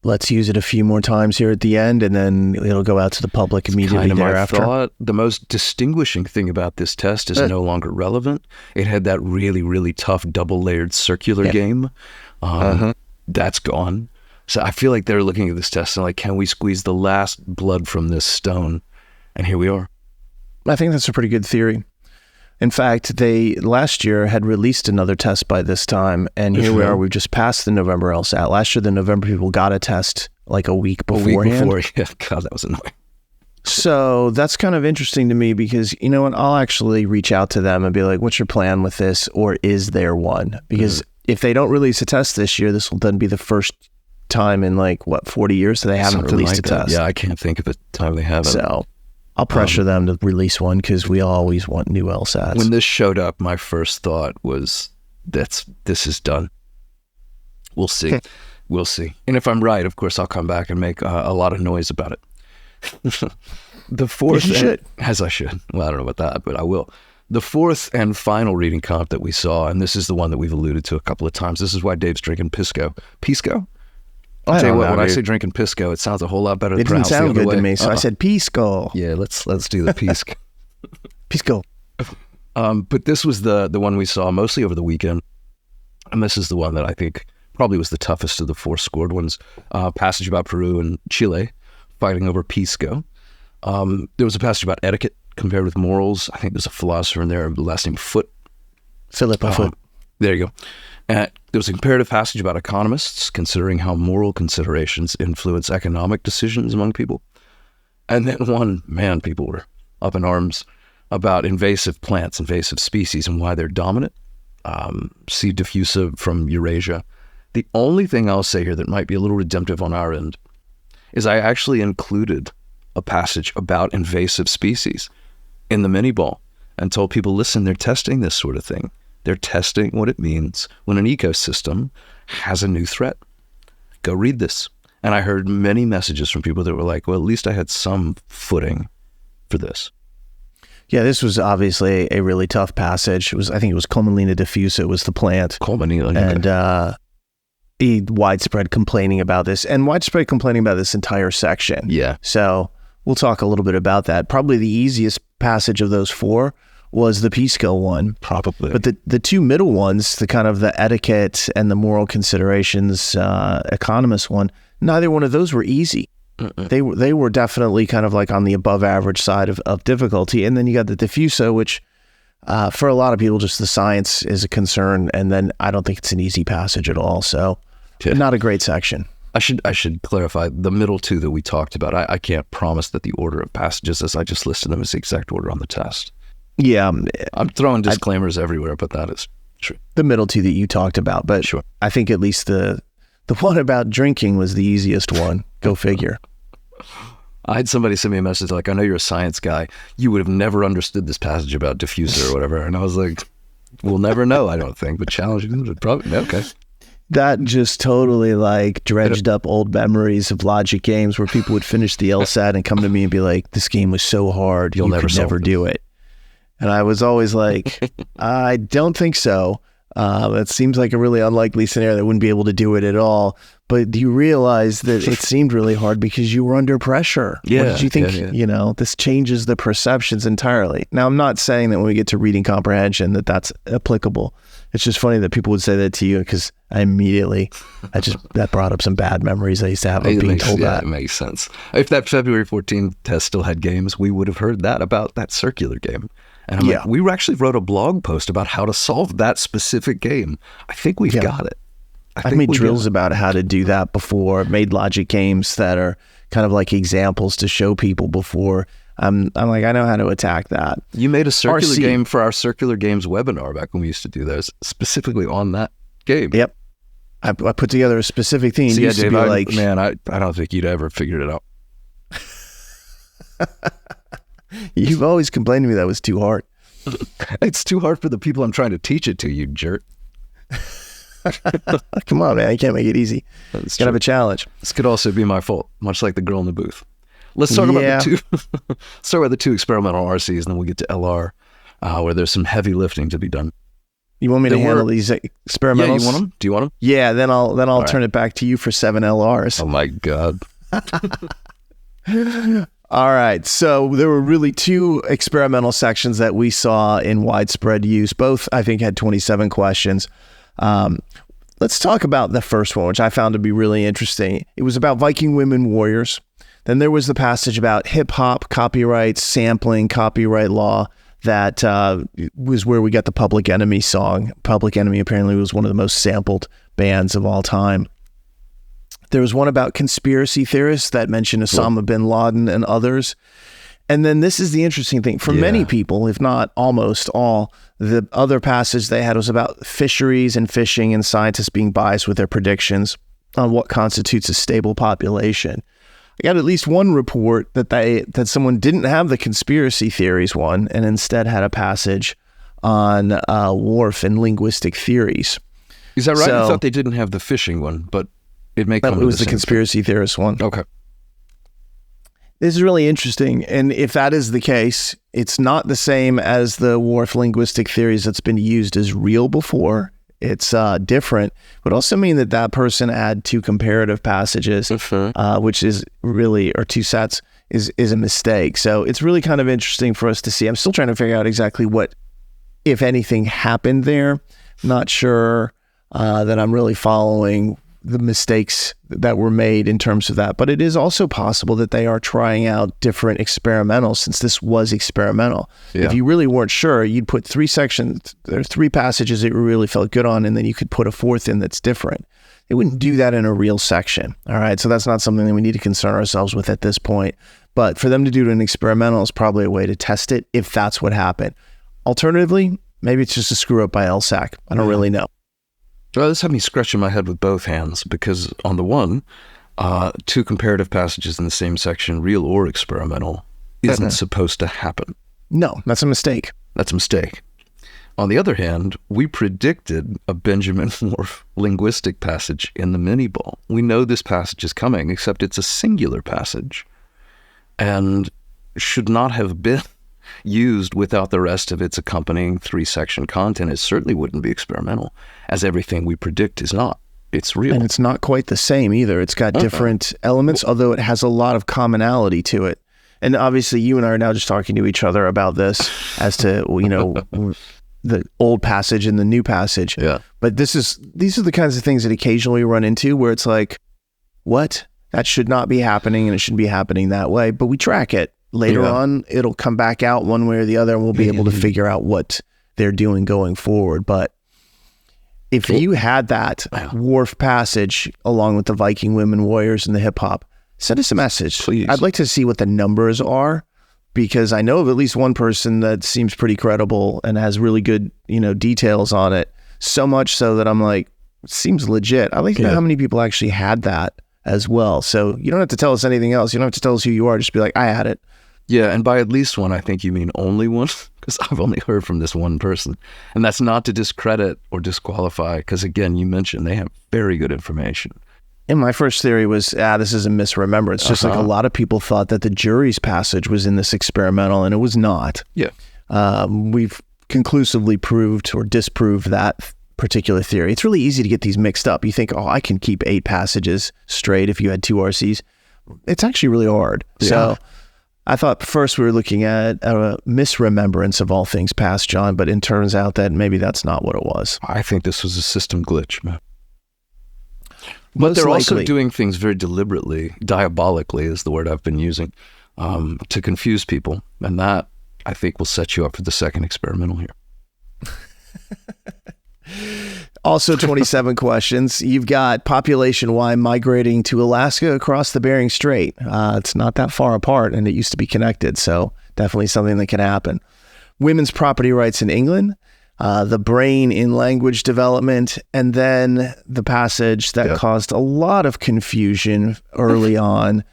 Let's use it a few more times here at the end, and then it'll go out to the public immediately thereafter. I thought the most distinguishing thing about this test is no longer relevant. It had that really, really tough double-layered circular game. That's gone. So I feel like they're looking at this test and like, can we squeeze the last blood from this stone? And here we are. I think that's a pretty good theory. In fact, they last year had released another test by this time, and here we are. We've just passed the November LSAT. Last year, the November people got a test like a week beforehand. Yeah, God, that was annoying. So that's kind of interesting to me because, you know what, I'll actually reach out to them and be like, what's your plan with this, or is there one? Because if they don't release a test this year, this will then be the first time in 40 years that they haven't released a test. Yeah, I can't think of a time they haven't. So I'll pressure them to release one because we always want new LSATs. When this showed up, my first thought was, this is done. We'll see. We'll see. And if I'm right, of course, I'll come back and make a lot of noise about it. The fourth, as I should. Well, I don't know about that, but I will. The fourth and final reading comp that we saw, and this is the one that we've alluded to a couple of times. This is why Dave's drinking Pisco. Pisco? I'll tell you what, when I say drinking Pisco, it sounds a whole lot better than It didn't sound good to me, so I said Pisco. Yeah, let's do the Pisco. Pisco. But this was the one we saw mostly over the weekend, and this is the one that I think probably was the toughest of the four scored ones. Passage about Peru and Chile fighting over Pisco. There was a passage about etiquette compared with morals. I think there's a philosopher in there, the last name Foote. Philippa Foote. There you go. There was a comparative passage about economists considering how moral considerations influence economic decisions among people. And then people were up in arms about invasive plants, invasive species, and why they're dominant. C. diffusa from Eurasia. The only thing I'll say here that might be a little redemptive on our end is I actually included a passage about invasive species in the Miniball and told people, listen, they're testing this sort of thing. They're testing what it means when an ecosystem has a new threat. Go read this. And I heard many messages from people that were like, well, at least I had some footing for this. Yeah, this was obviously a really tough passage. I think it was Commelinea diffusa was the plant. Commelinea. And widespread complaining about this entire section. Yeah. So we'll talk a little bit about that. Probably the easiest passage of those four was the Pisco one. Probably. But the two middle ones, the kind of the etiquette and the moral considerations economist one, neither one of those were easy. They were definitely kind of like on the above average side of difficulty. And then you got the diffusa, which for a lot of people, just the science is a concern. And then I don't think it's an easy passage at all. So not a great section. I should clarify the middle two that we talked about. I can't promise that the order of passages as I just listed them is the exact order on the test. Yeah. I'm throwing disclaimers everywhere, but that is true. The middle two that you talked about, but sure. I think at least the one about drinking was the easiest one. Go figure. I had somebody send me a message like, I know you're a science guy. You would have never understood this passage about diffuser or whatever. And I was like, we'll never know, I don't think, but challenging, probably, okay. That just totally dredged up old memories of logic games where people would finish the LSAT and come to me and be like, this game was so hard, you could never do it. And I was always like, I don't think so. It seems like a really unlikely scenario that wouldn't be able to do it at all. But you realize that it seemed really hard because you were under pressure. Yeah, what did you think? This changes the perceptions entirely. Now, I'm not saying that when we get to reading comprehension that's applicable. It's just funny that people would say that to you because that brought up some bad memories I used to have of being told that. It makes sense. If that February 14th test still had games, we would have heard that about that circular game. And I'm like, we actually wrote a blog post about how to solve that specific game. I think we've got it. I've made drills about how to do that before. I've made logic games that are kind of like examples to show people before. I'm like, I know how to attack that. You made a circular game for our Circular Games webinar back when we used to do those, specifically on that game. Yep. I put together a specific thing. So, yeah, Dave, I don't think you'd ever figured it out. You've always complained to me that was too hard. It's too hard for the people I'm trying to teach it to, you jerk. Come on, man. You can't make it easy. It's gotta have a challenge. This could also be my fault, much like the girl in the booth. Let's talk about the two experimental RCs, and then we'll get to LR, where there's some heavy lifting to be done. You want me to handle these experimentals? Yeah, you want them? Do you want them? Yeah, then I'll turn it back to you for 7 LRs. Oh my God. All right. So there were really 2 experimental sections that we saw in widespread use. Both, I think, had 27 questions. Let's talk about the first one, which I found to be really interesting. It was about Viking women warriors. Then there was the passage about hip hop, copyright, sampling, copyright law. That was where we got the Public Enemy song. Public Enemy apparently was one of the most sampled bands of all time. There was one about conspiracy theorists that mentioned Osama bin Laden and others. And then this is the interesting thing. For many people, if not almost all, the other passage they had was about fisheries and fishing and scientists being biased with their predictions on what constitutes a stable population. I got at least one report that someone didn't have the conspiracy theories one and instead had a passage on Whorf and linguistic theories. Is that right? So, I thought they didn't have the fishing one, but it was the conspiracy theorist one. Okay. This is really interesting. And if that is the case, it's not the same as the Whorf linguistic theories that's been used as real before. It's different, but also mean that person had 2 comparative passages, which is really, or 2 sets, is a mistake. So it's really kind of interesting for us to see. I'm still trying to figure out exactly what, if anything, happened there. Not sure that I'm really following the mistakes that were made in terms of that, but it is also possible that they are trying out different experimentals since this was experimental. Yeah. If you really weren't sure, you'd put 3 sections, there are 3 passages that you really felt good on, and then you could put a 4th in that's different. They wouldn't do that in a real section. All right. So that's not something that we need to concern ourselves with at this point, but for them to do it in experimental is probably a way to test it if that's what happened. Alternatively, maybe it's just a screw up by LSAT. I don't really know. Well, this had me scratching my head with both hands because on the one, 2 comparative passages in the same section, real or experimental, isn't supposed to happen. No, that's a mistake. That's a mistake. On the other hand, we predicted a Benjamin Whorf linguistic passage in the Miniball. We know this passage is coming, except it's a singular passage and should not have been used without the rest of its accompanying 3-section content. It certainly wouldn't be experimental, as everything we predict is not. It's real. And it's not quite the same either. It's got different elements, although it has a lot of commonality to it. And obviously you and I are now just talking to each other about this as to, the old passage and the new passage. Yeah. But these are the kinds of things that occasionally run into where it's like, what? That should not be happening and it shouldn't be happening that way. But we track it. Later on, it'll come back out one way or the other, and we'll be able to figure out what they're doing going forward. But if you had that Whorf passage along with the Viking women warriors and the hip hop, send us a message. Please. I'd like to see what the numbers are, because I know of at least one person that seems pretty credible and has really good, details on it. So much so that I'm like, it seems legit. I'd like to know how many people actually had that as well. So you don't have to tell us anything else. You don't have to tell us who you are. Just be like, I had it. Yeah, and by at least one, I think you mean only one, because I've only heard from this one person. And that's not to discredit or disqualify, because again, you mentioned they have very good information. And my first theory was, this is a misremembrance. Just like a lot of people thought that the jury's passage was in this experimental, and it was not. Yeah. We've conclusively proved or disproved that particular theory. It's really easy to get these mixed up. You think, I can keep 8 passages straight if you had 2 RCs. It's actually really hard. Yeah. So I thought first we were looking at a misremembrance of all things past, John, but it turns out that maybe that's not what it was. I think this was a system glitch, man. But they're also doing things very deliberately, diabolically is the word I've been using, to confuse people. And that, I think, will set you up for the second experimental here. Also 27 questions. You've got population Y migrating to Alaska across the Bering Strait. It's not that far apart, and it used to be connected, so definitely something that can happen. Women's property rights in England, the brain in language development, and then the passage that caused a lot of confusion early on,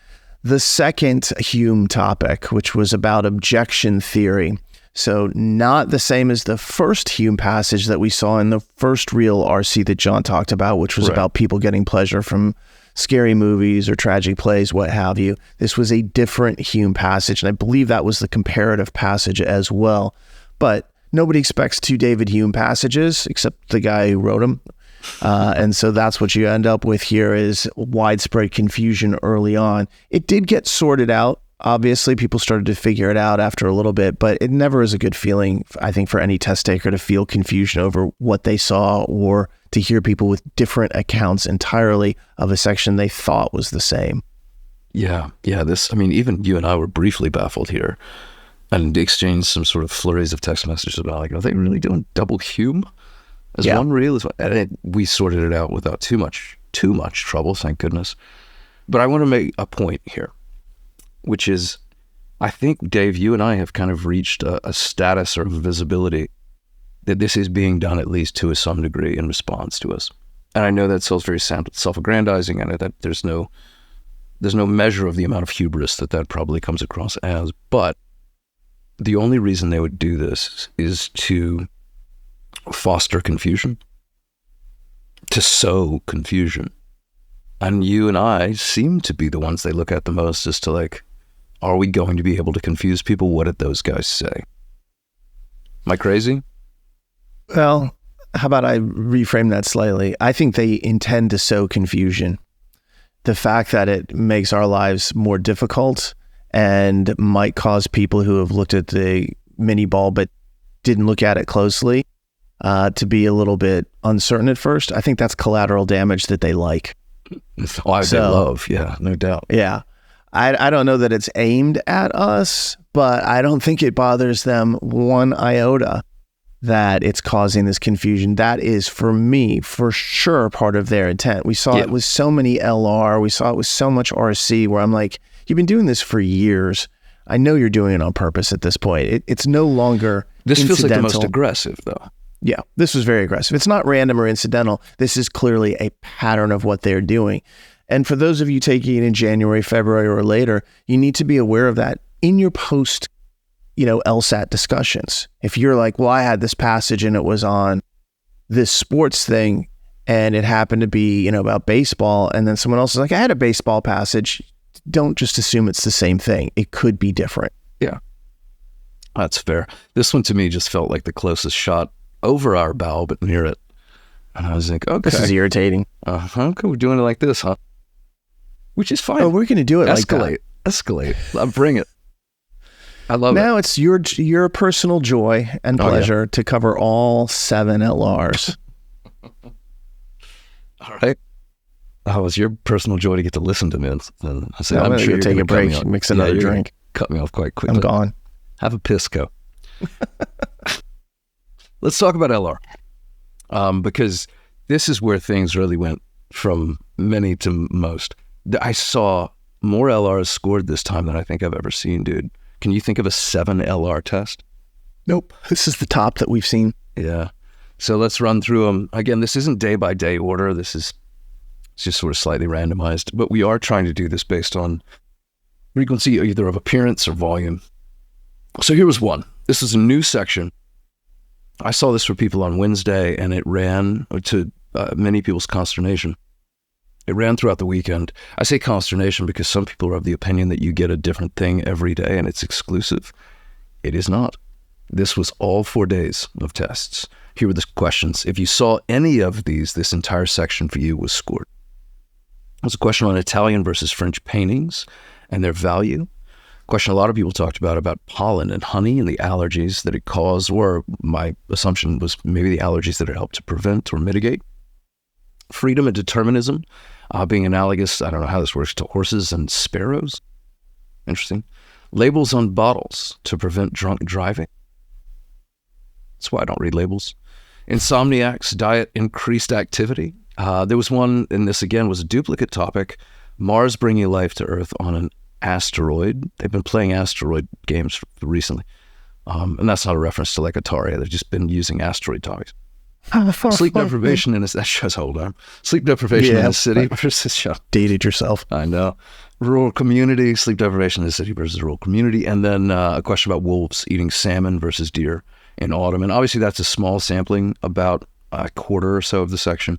the second Hume topic, which was about objection theory. So not the same as the first Hume passage that we saw in the first real RC that Jon talked about, which was about people getting pleasure from scary movies or tragic plays, what have you. This was a different Hume passage, and I believe that was the comparative passage as well. But nobody expects two David Hume passages except the guy who wrote them. And so that's what you end up with here is widespread confusion early on. It did get sorted out. Obviously, people started to figure it out after a little bit, but it never is a good feeling, I think, for any test taker to feel confusion over what they saw or to hear people with different accounts entirely of a section they thought was the same. Yeah. Even you and I were briefly baffled here and exchanged some sort of flurries of text messages about, like, are they really doing double Hume as one reel? And we sorted it out without too much trouble, thank goodness. But I want to make a point here, which is, I think, Dave, you and I have kind of reached a status or visibility that this is being done at least to some degree in response to us. And I know that sounds very self-aggrandizing. I know that there's no measure of the amount of hubris that probably comes across as, but the only reason they would do this is to foster confusion, to sow confusion. And you and I seem to be the ones they look at the most as to, like, are we going to be able to confuse people? What did those guys say? Am I crazy? Well, how about I reframe that slightly? I think they intend to sow confusion. The fact that it makes our lives more difficult and might cause people who have looked at the Miniball but didn't look at it closely to be a little bit uncertain at first. I think that's collateral damage that they like. They love, yeah, no doubt. Yeah. I don't know that it's aimed at us, but I don't think it bothers them one iota that it's causing this confusion. That is, for me, for sure, part of their intent. We saw it with so many LR. We saw it with so much RC where I'm like, you've been doing this for years. I know you're doing it on purpose at this point. It's no longer This incidental. feels like the most aggressive, though. Yeah, this was very aggressive. It's not random or incidental. This is clearly a pattern of what they're doing. And for those of you taking it in January, February, or later, you need to be aware of that in your post, LSAT discussions. If you're like, well, I had this passage and it was on this sports thing and it happened to be, about baseball. And then someone else is like, I had a baseball passage. Don't just assume it's the same thing. It could be different. Yeah, that's fair. This one to me just felt like the closest shot over our bow, but near it. And I was like, okay. This is irritating. Okay, we're doing it like this, huh? Which is fine. Oh, we're going to do it like that. Escalate. Bring it. I love it. Now it's your personal joy and pleasure to cover all 7 LRs. All right. Oh, it's your personal joy to get to listen to me. And I say, I'm sure you're take a break, mix another drink. Cut me off quite quickly. I'm gone. Have a Pisco. Let's talk about LR. Because this is where things really went from many to most. I saw more LRs scored this time than I think I've ever seen, dude. Can you think of a 7 LR test? Nope. This is the top that we've seen. Yeah. So let's run through them. Again, this isn't day-by-day order. It's just sort of slightly randomized. But we are trying to do this based on frequency either of appearance or volume. So here was one. This is a new section. I saw this for people on Wednesday, and it ran to many people's consternation. It ran throughout the weekend. I say consternation because some people are of the opinion that you get a different thing every day and it's exclusive. It is not. This was all 4 days of tests. Here were the questions. If you saw any of these, this entire section for you was scored. It was a question on Italian versus French paintings and their value. Question a lot of people talked about pollen and honey and the allergies that it caused, or my assumption was maybe the allergies that it helped to prevent or mitigate. Freedom and determinism, being analogous, I don't know how this works, to horses and sparrows. Interesting. Labels on bottles to prevent drunk driving. That's why I don't read labels. Insomniacs, diet, increased activity. There was one, and this again was a duplicate topic. Mars bringing life to Earth on an asteroid. They've been playing asteroid games recently. And that's not a reference to like Atari. They've just been using asteroid topics. Sleep deprivation in a... That shows hold on. Sleep deprivation in a city versus... Dated yourself. I know. Rural community, sleep deprivation in the city versus rural community. And then a question about wolves eating salmon versus deer in autumn. And obviously that's a small sampling, about a quarter or so of the section.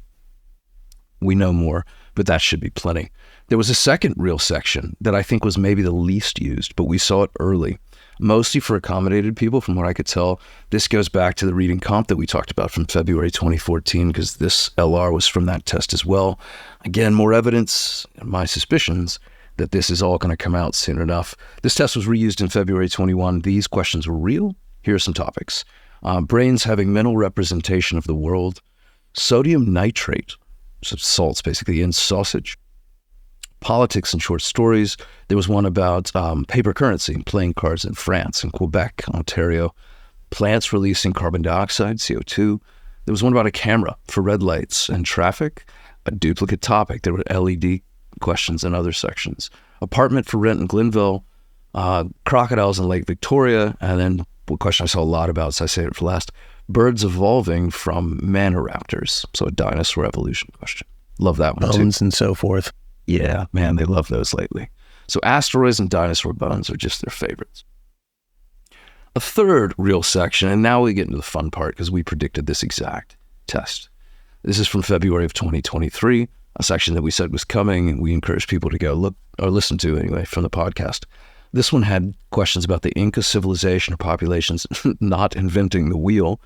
We know more, but that should be plenty. There was a second real section that I think was maybe the least used, but we saw it early, mostly for accommodated people from what I could tell. This goes back to the reading comp that we talked about from February 2014, because this LR was from that test as well. Again, more evidence, my suspicions, that this is all going to come out soon enough. This test was reused in February 21. These questions were real. Here are some topics. Brains having mental representation of the world. Sodium nitrate, so salts basically, in sausage. Politics and short stories. There was one about paper currency, playing cards in France and Quebec, Ontario. Plants releasing carbon dioxide, CO2. There was one about a camera for red lights and traffic, a duplicate topic. There were LED questions in other sections. Apartment for rent in Glenville, crocodiles in Lake Victoria, and then a question I saw a lot about, so I saved it for last, birds evolving from manoraptors, so a dinosaur evolution question. Love that one too. Bones and so forth. Yeah, man, they love those lately. So asteroids and dinosaur bones are just their favorites. A third real section, and now we get into the fun part because we predicted this exact test. This is from February of 2023, a section that we said was coming, and we encouraged people to go look or listen to anyway from the podcast. This one had questions about the Inca civilization or populations not inventing the wheel.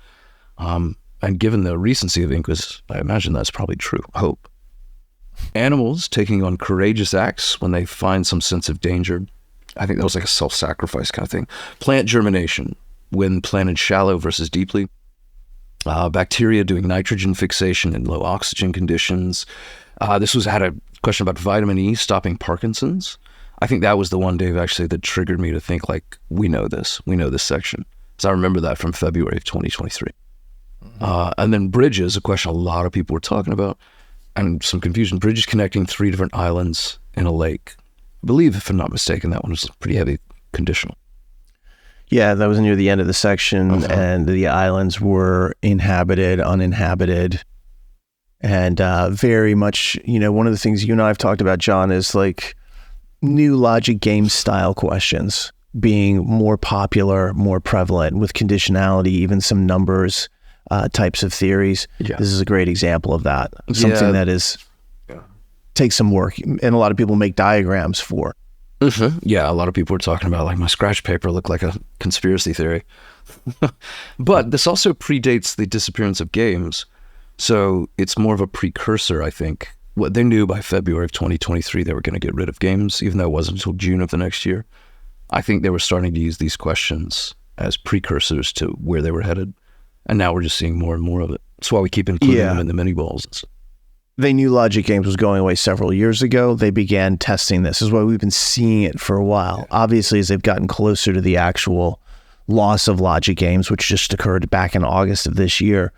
And given the recency of Incas, I imagine that's probably true. Hope. Animals taking on courageous acts when they find some sense of danger. I think that was like a self-sacrifice kind of thing. Plant germination, when planted shallow versus deeply. Bacteria doing nitrogen fixation in low oxygen conditions. This had a question about vitamin E stopping Parkinson's. I think that was the one, Dave, actually, that triggered me to think, like, we know this section. So I remember that from February of 2023. And then bridges, a question a lot of people were talking about, and some confusion. Bridges connecting 3 different islands in a lake. I believe, if I'm not mistaken, that one was pretty heavy conditional. Yeah, that was near the end of the section, and the islands were inhabited, uninhabited, and very much, one of the things you and I have talked about, John, is like new logic game style questions being more popular, more prevalent with conditionality, even some numbers types of theories. Yeah. This is a great example of that. Something that is takes some work, and a lot of people make diagrams for. Yeah, a lot of people were talking about, like, my scratch paper looked like a conspiracy theory. But this also predates the disappearance of games, so it's more of a precursor, I think. What they knew by February of 2023, they were going to get rid of games, even though it wasn't until June of the next year. I think they were starting to use these questions as precursors to where they were headed, and now we're just seeing more and more of it. That's why we keep including them in the Miniballs and stuff. They knew logic games was going away several years ago. They began testing this. This is why we've been seeing it for a while. Yeah. Obviously, as they've gotten closer to the actual loss of logic games, which just occurred back in August of this year,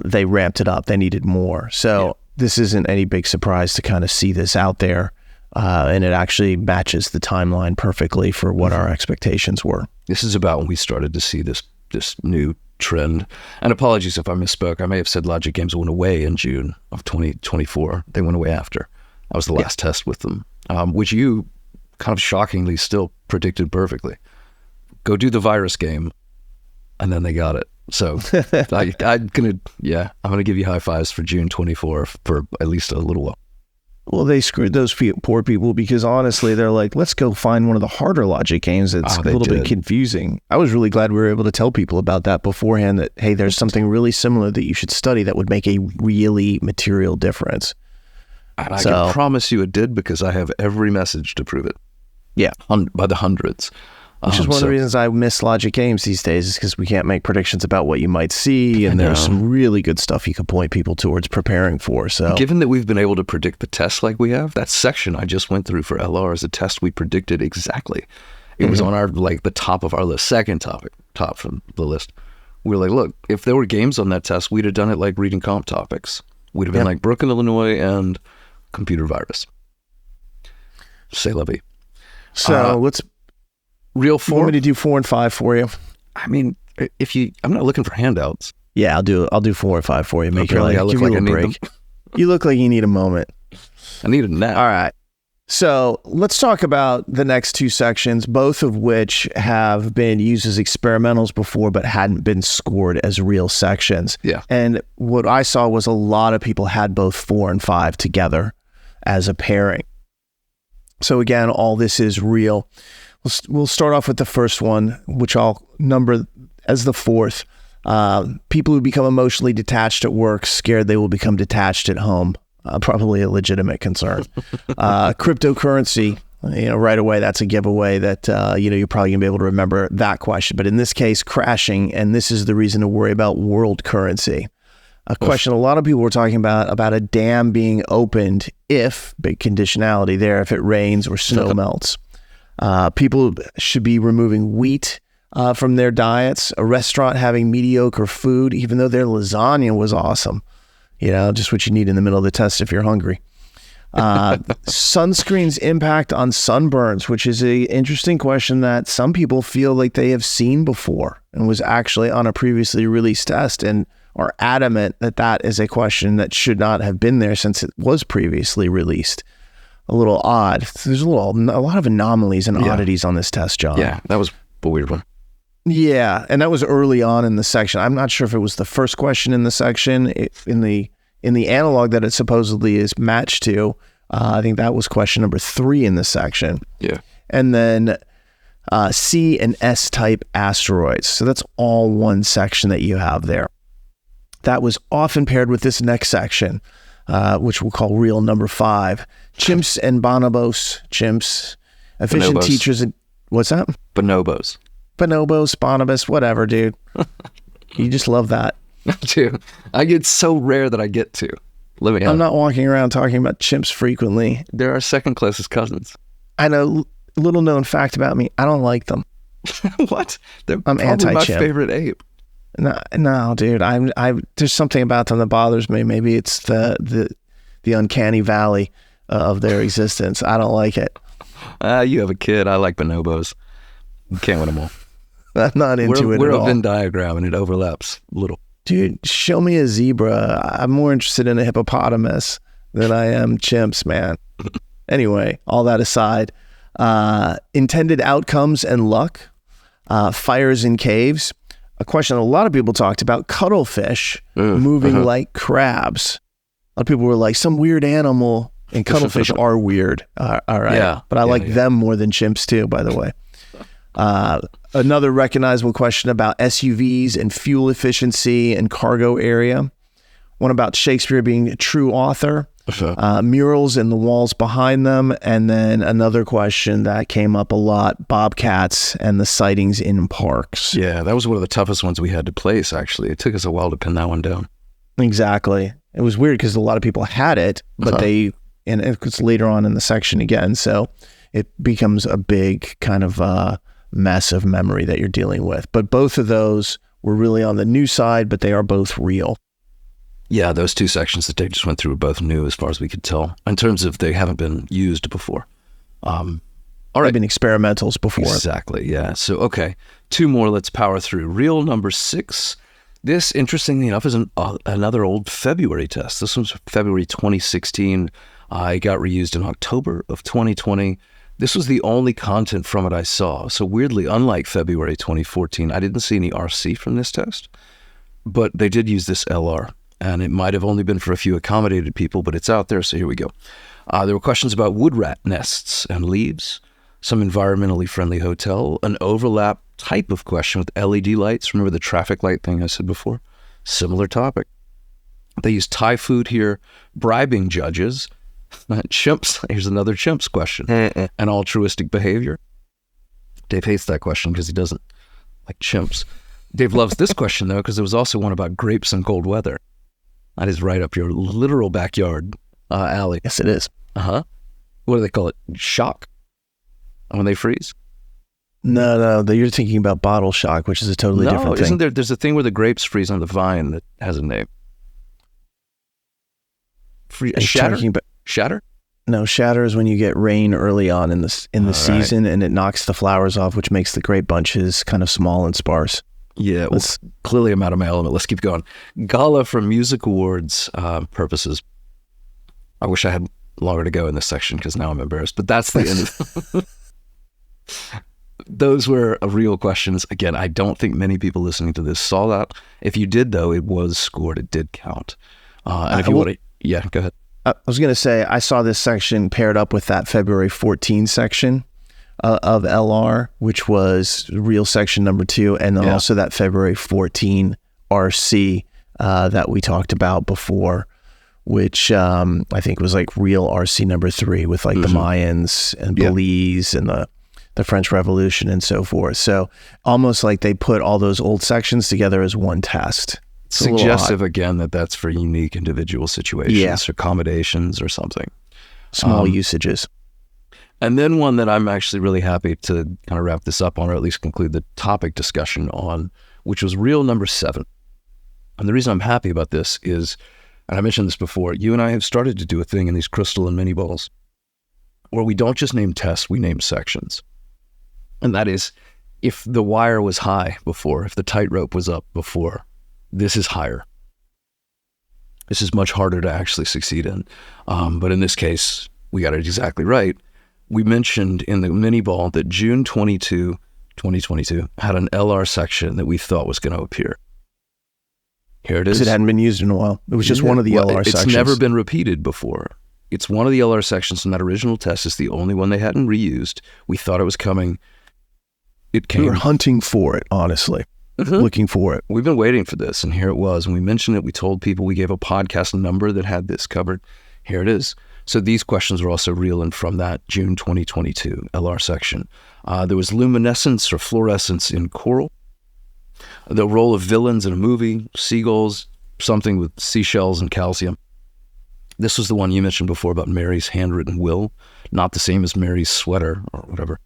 they ramped it up. They needed more. So this isn't any big surprise to kind of see this out there. And it actually matches the timeline perfectly for what our expectations were. This is about when we started to see this new trend. And apologies if I misspoke. I may have said logic games went away in June of 2024. They went away after. That was the last test with them, which you kind of shockingly still predicted perfectly. Go do the virus game, and then they got it. So I'm gonna give you high fives for June 24 for at least a little while. Well, they screwed those poor people because honestly, they're like, let's go find one of the harder logic games that's a little bit confusing. I was really glad we were able to tell people about that beforehand, that, hey, there's something really similar that you should study that would make a really material difference. And I can promise you it did, because I have every message to prove it. Yeah. By the hundreds. Which is one of the reasons I miss logic games these days, is because we can't make predictions about what you might see, and there's some really good stuff you can point people towards preparing for. So, given that we've been able to predict the test like we have, that section I just went through for LR is a test we predicted exactly. It was on our, like, the top of our list, second top from the list. We were like, look, if there were games on that test, we'd have done it like reading comp topics. We'd have been like Brooklyn, Illinois, and computer virus. C'est la vie. So let's real you 4. want me to do 4 and 5 for you? I mean, I'm not looking for handouts. Yeah, I'll do 4 and 5 for you. Make Apparently your I life, look give you like a I little need break. You look like you need a moment. I need a nap. All right. So let's talk about the next 2 sections, both of which have been used as experimentals before, but hadn't been scored as real sections. Yeah. And what I saw was a lot of people had both 4 and 5 together as a pairing. So again, all this is real. We'll start off with the first one, which I'll number as the 4th. People who become emotionally detached at work, scared they will become detached at home. Probably a legitimate concern. Cryptocurrency, right away, that's a giveaway that, you're probably gonna be able to remember that question. But in this case, crashing, and this is the reason to worry about world currency. A question a lot of people were talking about a dam being opened if, big conditionality there, if it rains or snow melts. People should be removing wheat from their diets. A restaurant having mediocre food, even though their lasagna was awesome. Just what you need in the middle of the test if you're hungry. Sunscreen's impact on sunburns, which is an interesting question that some people feel like they have seen before and was actually on a previously released test and are adamant that that is a question that should not have been there since it was previously released. A little odd. There's a lot of anomalies and oddities on this test, John. Yeah, that was a weird one. Yeah, and that was early on in the section. I'm not sure if it was the first question in the section. In the analog that it supposedly is matched to, I think that was question number 3 in the section. Yeah. And then C and S type asteroids. So that's all one section that you have there. That was often paired with this next section, which we'll call real number 5. Chimps and bonobos. Chimps. Efficient Bonobos. teachers. What's that? Bonobos. Bonobos, bonobos, whatever, dude. You just love that. Dude, so rare that I get to. I'm not walking around talking about chimps frequently. They're our second closest cousins. I know, little known fact about me, I don't like them. What? They're I'm probably anti-chimp. my favorite ape. No, dude. There's something about them that bothers me. Maybe it's the uncanny valley of their existence. I don't like it. You have a kid. I like bonobos. You can't win them all. I'm not into it We're at a all. Venn diagram and it overlaps a little. Dude, show me a zebra. I'm more interested in a hippopotamus than I am chimps, man. Anyway, all that aside, intended outcomes and luck, fires in caves. A question a lot of people talked about, cuttlefish moving like crabs. A lot of people were like, some weird animal, and cuttlefish are weird. All right. Yeah. But I like them more than chimps too, by the way. Another recognizable question about SUVs and fuel efficiency and cargo area. One about Shakespeare being a true author. Murals and the walls behind them. And then another question that came up a lot, bobcats and the sightings in parks. Yeah, that was one of the toughest ones we had to place, actually. It took us a while to pin that one down. Exactly. It was weird because a lot of people had it, but and it's later on in the section again. So it becomes a big kind of mess of memory that you're dealing with. But both of those were really on the new side, but they are both real. Yeah, those 2 sections that Dave just went through were both new as far as we could tell, in terms of they haven't been used before. All right. They've been experimentals before. Exactly, yeah. So, okay, 2 more, let's power through. Real number 6. This, interestingly enough, is another old February test. This one's February 2016. It got reused in October of 2020. This was the only content from it I saw. So weirdly, unlike February 2014, I didn't see any RC from this test, but they did use this LR. And it might have only been for a few accommodated people, but it's out there, so here we go. There were questions about wood rat nests and leaves, some environmentally friendly hotel, an overlap type of question with LED lights. Remember the traffic light thing I said before? Similar topic. They used Thai food here, bribing judges, chimps. Here's another chimps question. And altruistic behavior. Dave hates that question because he doesn't like chimps. Dave loves this question, though, because there was also one about grapes and cold weather. That is right up your literal backyard alley. Yes, it is. What do they call it? Shock? When they freeze? No, you're thinking about bottle shock, which is a totally different thing. Isn't there? There's a thing where the grapes freeze on the vine that has a name. Shatter? No, shatter is when you get rain early on in the season, and it knocks the flowers off, which makes the grape bunches kind of small and sparse. Yeah, well, clearly I'm out of my element. Let's keep going. Gala for music awards purposes. I wish I had longer to go in this section because now I'm embarrassed, but that's the end. Those were real questions. Again, I don't think many people listening to this saw that. If you did, though, it was scored. It did count. And if you want to, yeah, go ahead. I was going to say, I saw this section paired up with that February 14 section of LR, which was real section number 2, and then also that February 14 RC that we talked about before, which I think was like real RC number 3 with like the Mayans and Belize and the French Revolution and so forth. So almost like they put all those old sections together as one test. It's suggestive again that that's for unique individual situations, accommodations or something. Small usages. And then one that I'm actually really happy to kind of wrap this up on, or at least conclude the topic discussion on, which was real number 7. And the reason I'm happy about this is, and I mentioned this before, you and I have started to do a thing in these crystal and mini balls where we don't just name tests, we name sections. And that is, if the wire was high before, if the tightrope was up before, this is higher. This is much harder to actually succeed in. But in this case, we got it exactly right. We mentioned in the Miniball that June 22, 2022 had an LR section that we thought was going to appear. Here it is. Because it hadn't been used in a while. It was just one of the LR sections. It's never been repeated before. It's one of the LR sections from that original test. It's the only one they hadn't reused. We thought it was coming. It came. We were hunting for it, honestly. Looking for it. We've been waiting for this, and here it was. And we mentioned it. We told people, we gave a podcast number that had this covered. Here it is. So these questions were also real and from that June 2022 LR section. There was luminescence or fluorescence in coral, the role of villains in a movie, seagulls, something with seashells and calcium. This was the one you mentioned before about Mary's handwritten will, not the same as Mary's sweater or whatever.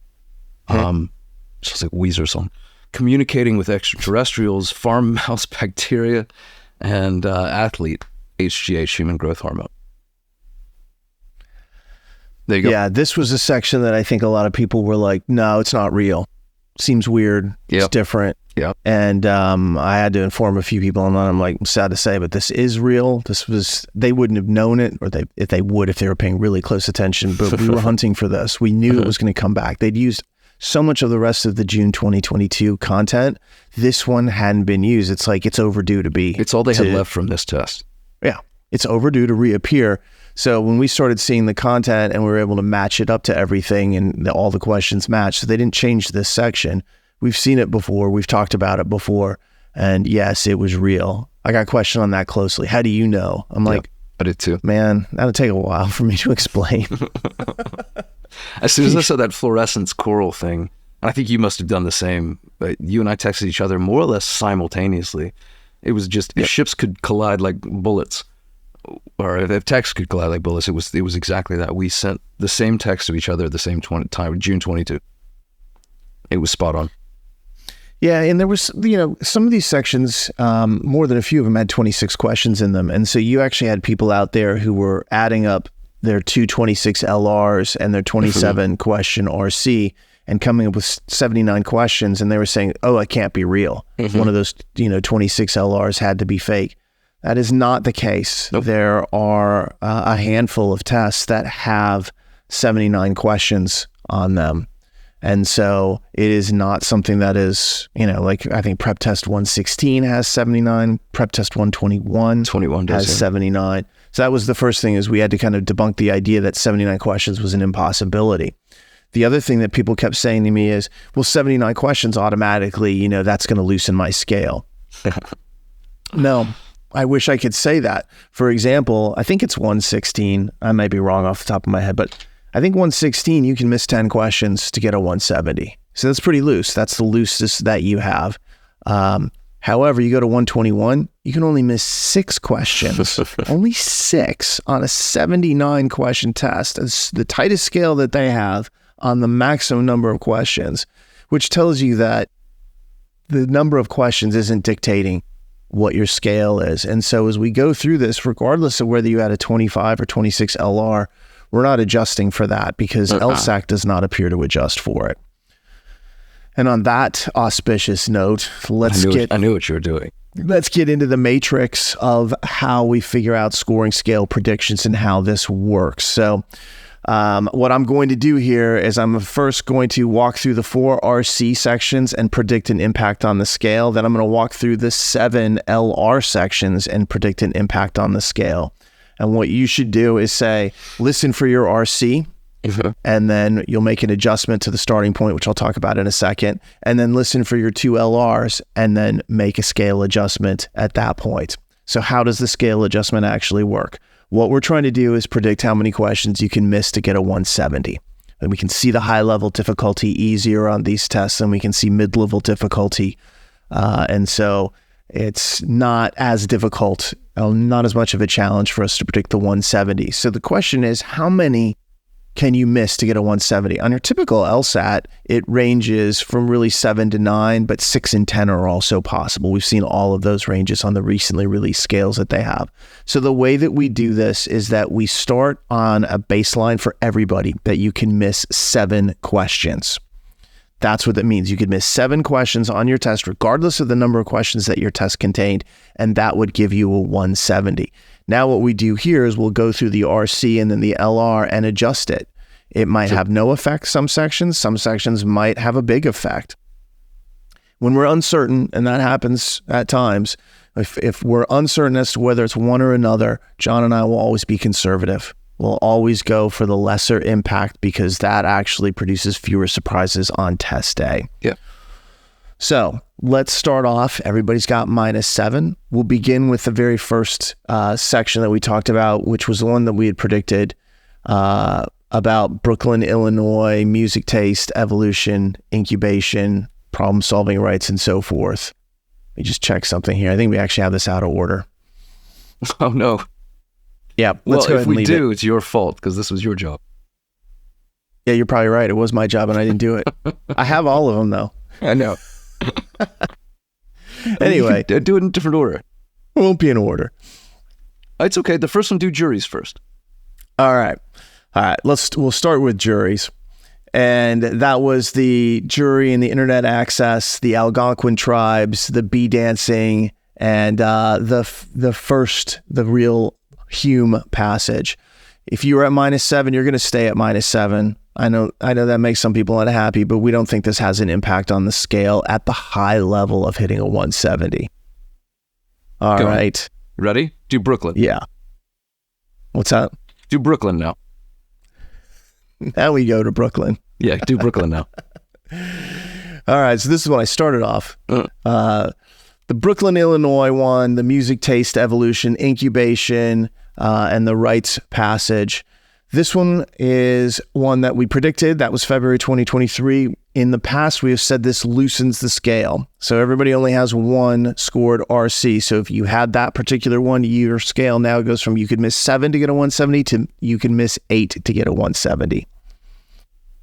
It's like Weezer song. Communicating with extraterrestrials, farm mouse bacteria, and athlete, HGH, human growth hormone. There you go. Yeah, this was a section that I think a lot of people were like, no, it's not real. Seems weird. It's different. Yeah. And I had to inform a few people on that. I'm like, I'm sad to say, but this is real. They wouldn't have known it, or if they were paying really close attention, but we were hunting for this. We knew it was going to come back. They'd used so much of the rest of the June 2022 content. This one hadn't been used. It's like, it's overdue to be. It's all they had left from this test. Yeah. It's overdue to reappear. So when we started seeing the content and we were able to match it up to everything and all the questions matched, so they didn't change this section. We've seen it before. We've talked about it before. And yes, it was real. I got a question on that closely. How do you know? I'm like, I did too. Man, that'll take a while for me to explain. As soon as I saw that fluorescence coral thing, I think you must have done the same, but you and I texted each other more or less simultaneously. It was just, if ships could collide like bullets, or if texts could collide like bullets, it was exactly that. We sent the same text to each other at the same time, June 22. It was spot on. Yeah, and there was, some of these sections, more than a few of them had 26 questions in them. And so you actually had people out there who were adding up their 226 LRs and their 27 question RC and coming up with 79 questions. And they were saying, oh, it can't be real. One of those, 26 LRs had to be fake. That is not the case. Nope. There are a handful of tests that have 79 questions on them. And so it is not something that is, like I think prep test 116 has 79, prep test 121 has 79. So that was the first thing, is we had to kind of debunk the idea that 79 questions was an impossibility. The other thing that people kept saying to me is, well, 79 questions automatically, that's going to loosen my scale. No, I wish I could say that. For example, I think it's 116. I might be wrong off the top of my head, but I think 116, you can miss 10 questions to get a 170. So that's pretty loose. That's the loosest that you have. However, you go to 121, you can only miss 6 questions. Only 6 on a 79 question test. It's the tightest scale that they have on the maximum number of questions, which tells you that the number of questions isn't dictating what your scale is. And so as we go through this, regardless of whether you had a 25 or 26 LR, we're not adjusting for that because LSAT does not appear to adjust for it. And on that auspicious note, I knew what you were doing. Let's get into the matrix of how we figure out scoring scale predictions and how this works. So what I'm going to do here is I'm first going to walk through the 4 RC sections and predict an impact on the scale. Then I'm going to walk through the 7 LR sections and predict an impact on the scale. And what you should do is say, listen for your RC, and then you'll make an adjustment to the starting point, which I'll talk about in a second, and then listen for your 2 LRs, and then make a scale adjustment at that point. So how does the scale adjustment actually work? What we're trying to do is predict how many questions you can miss to get a 170. And we can see the high-level difficulty easier on these tests, and we can see mid-level difficulty. And so it's not as difficult, not as much of a challenge for us to predict the 170. So the question is, how many can you miss to get a 170? On your typical LSAT, it ranges from really 7 to 9, but 6 and 10 are also possible. We've seen all of those ranges on the recently released scales that they have. So the way that we do this is that we start on a baseline for everybody that you can miss 7 questions. That's what that means. You could miss 7 questions on your test, regardless of the number of questions that your test contained, and that would give you a 170. Now what we do here is we'll go through the RC and then the LR and adjust it. It might have no effect some sections might have a big effect. When we're uncertain, and that happens at times, if we're uncertain as to whether it's one or another, Jon and I will always be conservative. We'll always go for the lesser impact because that actually produces fewer surprises on test day. Yeah. So let's start off. Everybody's got -7. We'll begin with the very first section that we talked about, which was the one that we had predicted about Brooklyn, Illinois, music taste, evolution, incubation, problem-solving rights, and so forth. Let me just check something here. I think we actually have this out of order. Oh, no. Yeah, let's go ahead and leave it. If we do, it's your fault because this was your job. Yeah, you're probably right. It was my job and I didn't do it. I have all of them, though. I know. Anyway. Do it in different order. It won't be in order. It's okay. The first one, do juries first. All right. We'll start with juries. And that was the jury and the internet access, the Algonquin tribes, the bee dancing, and the real Hume passage. If you were at -7, you're going to stay at -7. I know that makes some people unhappy, but we don't think this has an impact on the scale at the high level of hitting a 170. All right. Ready? Do Brooklyn. Yeah. What's that? Do Brooklyn now. Now we go to Brooklyn. Yeah, do Brooklyn now. All right. So this is when I started off. The Brooklyn, Illinois one, the music taste, evolution, incubation, and the rights passage. This one is one that we predicted. That was February 2023. In the past, we have said this loosens the scale. So everybody only has 1 scored RC. So if you had that particular one, your scale now goes from you could miss 7 to get a 170 to you can miss 8 to get a 170.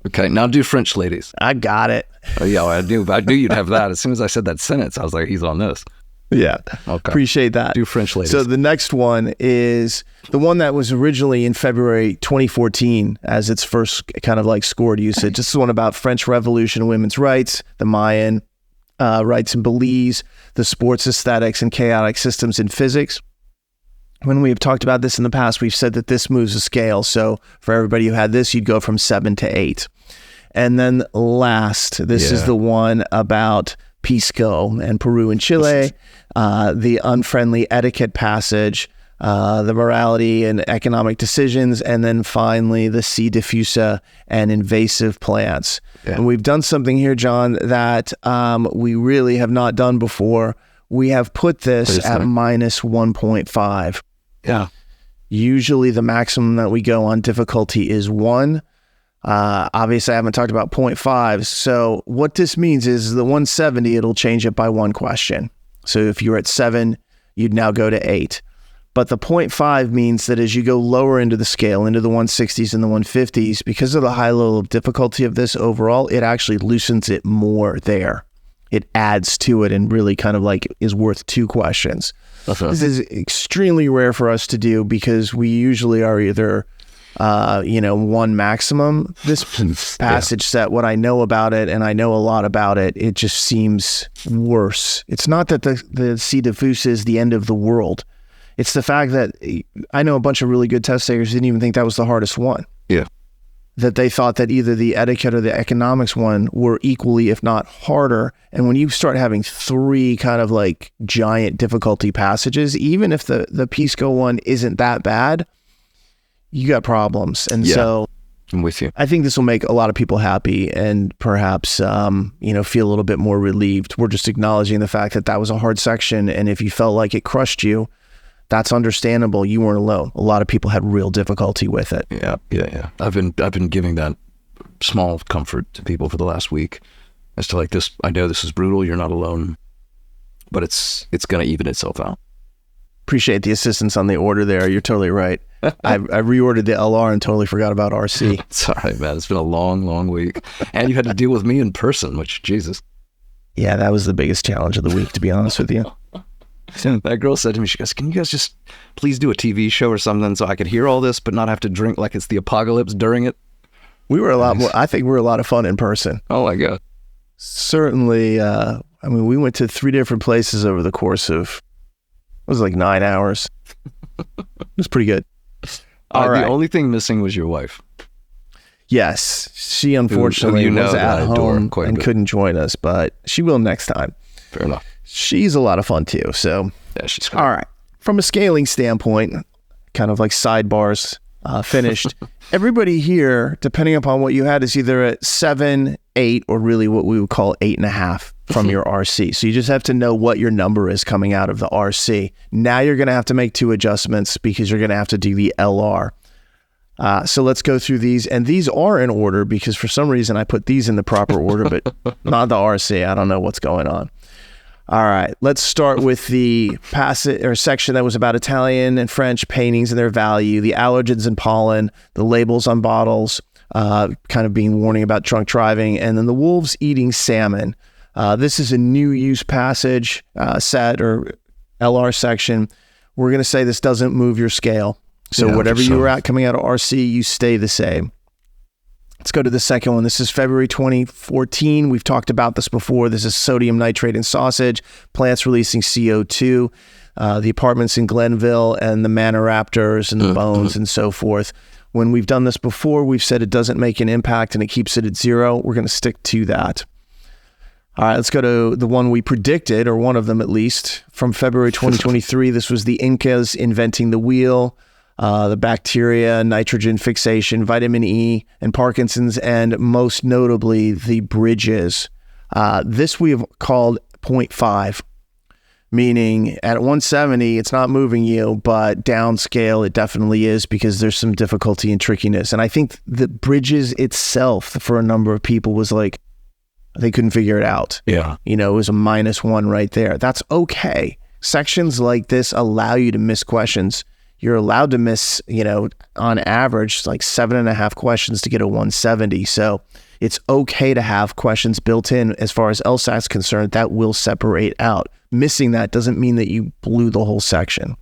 Okay, now do French ladies. I got it. Oh, yeah, I knew you'd have that. As soon as I said that sentence, I was like, he's on this. Yeah. Okay. Appreciate that. Do French ladies. So the next one is the one that was originally in February 2014 as its first kind of like scored usage. This is one about French Revolution and women's rights, the Mayan rights in Belize, the sports aesthetics and chaotic systems in physics. When we have talked about this in the past, we've said that this moves a scale. So for everybody who had this, you'd go from 7 to 8. And then last, this is the one about Pisco and Peru and Chile, the unfriendly etiquette passage, the morality and economic decisions, and then finally the C. diffusa and invasive plants. Yeah. And we've done something here, Jon, that we really have not done before. We have put this at -1.5. Yeah. Usually the maximum that we go on difficulty is 1. Obviously I haven't talked about 0.5. So what this means is the 170, it'll change it by 1 question. So if you're at 7, you'd now go to 8. But the 0.5 means that as you go lower into the scale, into the 160s and the 150s, because of the high level of difficulty of this overall, it actually loosens it more there. It adds to it and really kind of like is worth 2 questions. This is extremely rare for us to do because we usually are either, 1 maximum. This passage set, what I know about it, and I know a lot about it, it just seems worse. It's not that the ci diffuse is the end of the world. It's the fact that I know a bunch of really good test takers didn't even think that was the hardest one. Yeah. That they thought that either the etiquette or the economics one were equally, if not harder. And when you start having 3 kind of like giant difficulty passages, even if the Pisco one isn't that bad, you got problems. And so I'm with you. I think this will make a lot of people happy and perhaps, feel a little bit more relieved. We're just acknowledging the fact that was a hard section. And if you felt like it crushed you, that's understandable. You weren't alone. A lot of people had real difficulty with it. Yeah. I've been giving that small comfort to people for the last week as to like this. I know this is brutal. You're not alone, but it's going to even itself out. Appreciate the assistance on the order there. You're totally right. I reordered the LR and totally forgot about RC. It's all right, man. It's been a long, long week. And you had to deal with me in person, which, Jesus. Yeah, that was the biggest challenge of the week, to be honest with you. That girl said to me, she goes, can you guys just please do a TV show or something so I could hear all this but not have to drink like it's the apocalypse during it? We were a lot more, I think we were a lot of fun in person. Oh my God. Certainly, we went to 3 different places over the course of, it was like 9 hours. It was pretty good. All right. The only thing missing was your wife. Yes. She unfortunately was at home and couldn't join us, but she will next time. Fair enough. She's a lot of fun too. So, yeah, she's great. All right. From a scaling standpoint, kind of like sidebars finished. Everybody here, depending upon what you had, is either at 7, 8, or really what we would call 8.5 from your RC. So you just have to know what your number is coming out of the RC. Now you're going to have to make 2 adjustments because you're going to have to do the LR. So let's go through these. And these are in order because for some reason I put these in the proper order, but not the RC. I don't know what's going on. All right, let's start with the passage or section that was about Italian and French paintings and their value, the allergens and pollen, the labels on bottles, kind of being warning about drunk driving, and then the wolves eating salmon. This is a new use passage set or LR section. We're going to say this doesn't move your scale. So whatever you were at coming out of RC, you stay the same. Let's go to the second one. This is February 2014. We've talked about this before. This is sodium nitrate in sausage, plants releasing CO2, the apartments in Glenville and the Manor Raptors and the bones and so forth. When we've done this before, we've said it doesn't make an impact and it keeps it at 0. We're going to stick to that. All right, let's go to the one we predicted, or one of them at least, from February 2023. This was the Incas inventing the wheel. The bacteria, nitrogen fixation, vitamin E, and Parkinson's, and most notably, the bridges. This we have called 0.5, meaning at 170, it's not moving you, but downscale, it definitely is because there's some difficulty and trickiness. And I think the bridges itself, for a number of people, was like, they couldn't figure it out. Yeah. It was a -1 right there. That's okay. Sections like this allow you to miss questions. You're allowed to miss, on average, like 7.5 questions to get a 170. So it's okay to have questions built in. As far as LSAT is concerned, that will separate out. Missing that doesn't mean that you blew the whole section.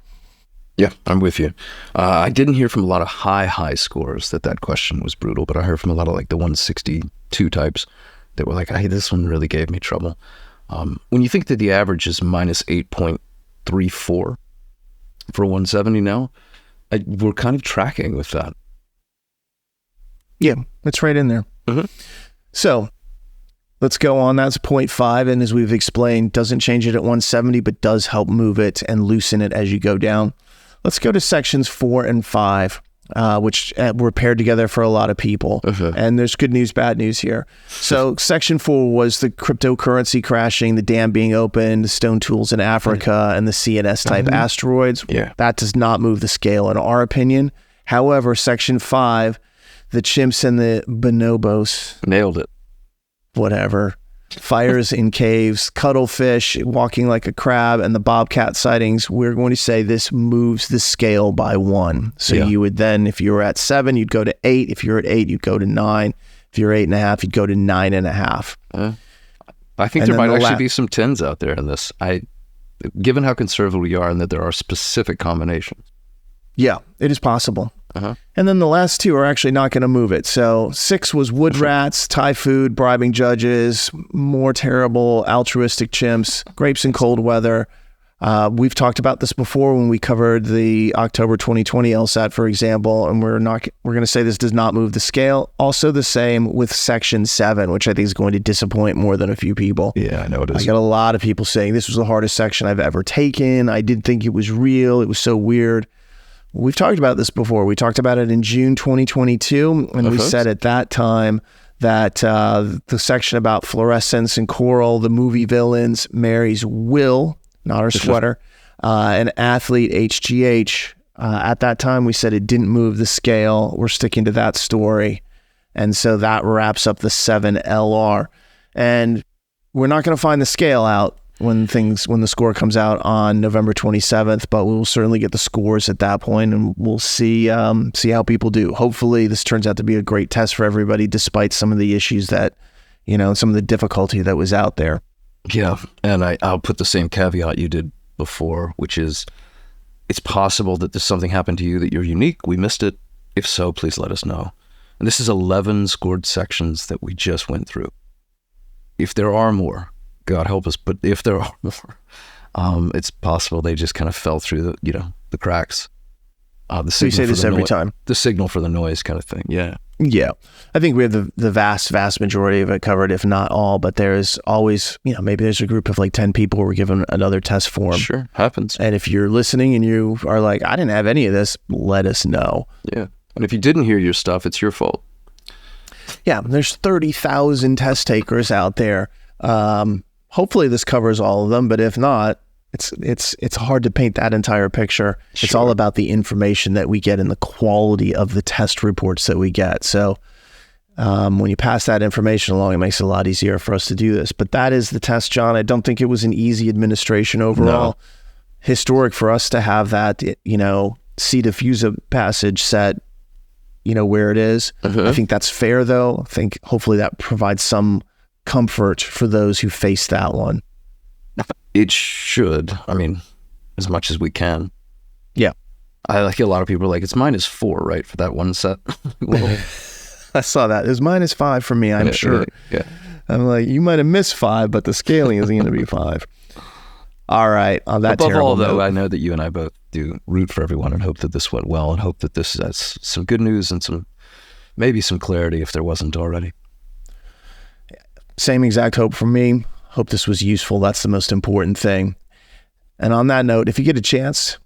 Yeah, I'm with you. I didn't hear from a lot of high scores that question was brutal, but I heard from a lot of like the 162 types that were like, hey, this one really gave me trouble. When you think that the average is -8.34, for 170 now, we're kind of tracking with that. Yeah, it's right in there. So let's go on. That's 0.5. And as we've explained, doesn't change it at 170, but does help move it and loosen it as you go down. Let's go to sections 4 and 5, which were paired together for a lot of people. And there's good news, bad news here. So section 4 was the cryptocurrency crashing, the dam being opened, the stone tools in Africa, and the CNS type asteroids. Yeah. That does not move the scale in our opinion. However, section 5, the chimps and the bonobos. Nailed it. Whatever. fires in caves, cuttlefish, walking like a crab, and the bobcat sightings, we're going to say this moves the scale by 1. So you would then, if you were at 7, you'd go to 8. If you're at 8, you'd go to 9. If you're 8.5, you'd go to 9.5. I think there might actually be some 10s out there in this. Given how conservative we are and that there are specific combinations. Yeah, it is possible. And then the last 2 are actually not going to move it. So 6 was wood rats, Thai food, bribing judges, more terrible altruistic chimps, grapes in cold weather. We've talked about this before when we covered the October 2020 LSAT, for example, and we're going to say this does not move the scale. Also the same with section 7, which I think is going to disappoint more than a few people. Yeah, I know it is. I got a lot of people saying this was the hardest section I've ever taken. I didn't think it was real. It was so weird. We've talked about this before. We talked about it in June 2022, and we said at that time that the section about fluorescence and coral, the movie villains, Mary's will, not her sweater, an athlete, HGH. At that time, we said it didn't move the scale. We're sticking to that story. And so that wraps up the 7 LR. And we're not going to find the scale out when the score comes out on November 27th, but we'll certainly get the scores at that point, and we'll see how people do. Hopefully this turns out to be a great test for everybody, despite some of the issues that, some of the difficulty that was out there. Yeah, and I'll put the same caveat you did before, which is it's possible that there's something happened to you that you're unique. We missed it. If so, please let us know. And this is 11 scored sections that we just went through. If there are more, God help us, but if there are more, it's possible they just kind of fell through the cracks. We say this every time. The signal for the noise kind of thing. Yeah. Yeah. I think we have the vast majority of it covered, if not all, but there's always, maybe there's a group of like 10 people we're given another test form. Sure. Happens. And if you're listening and you are like, I didn't have any of this, let us know. Yeah. And if you didn't hear your stuff, it's your fault. Yeah. There's 30,000 test takers out there. Hopefully this covers all of them, but if not, it's hard to paint that entire picture. Sure. It's all about the information that we get and the quality of the test reports that we get. So when you pass that information along, it makes it a lot easier for us to do this. But that is the test, John. I don't think it was an easy administration overall. No. Historic for us to have that, C diffusa passage set, where it is. I think that's fair, though. I think hopefully that provides some comfort for those who face that one. It should. I mean, as much as we can. Yeah. I like a lot of people are like, it's -4, right, for that one set? I saw that. It was -5 for me, I'm sure. Yeah. I'm like, you might have missed 5, but the scaling isn't going to be 5. All right. On that Above all, note, though, I know that you and I both do root for everyone and hope that this went well and hope that this has some good news and maybe some clarity if there wasn't already. Same exact hope from me. Hope this was useful. That's the most important thing. And on that note, if you get a chance,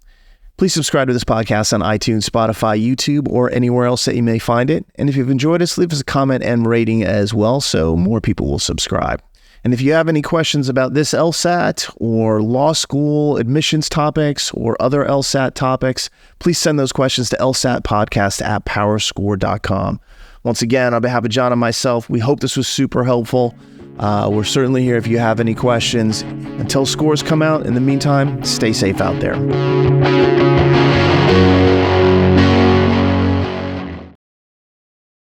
please subscribe to this podcast on iTunes, Spotify, YouTube, or anywhere else that you may find it. And if you've enjoyed us, leave us a comment and rating as well so more people will subscribe. And if you have any questions about this LSAT or law school admissions topics or other LSAT topics, please send those questions to lsatpodcast@powerscore.com. Once again, on behalf of John and myself, we hope this was super helpful. We're certainly here if you have any questions. Until scores come out, in the meantime, stay safe out there.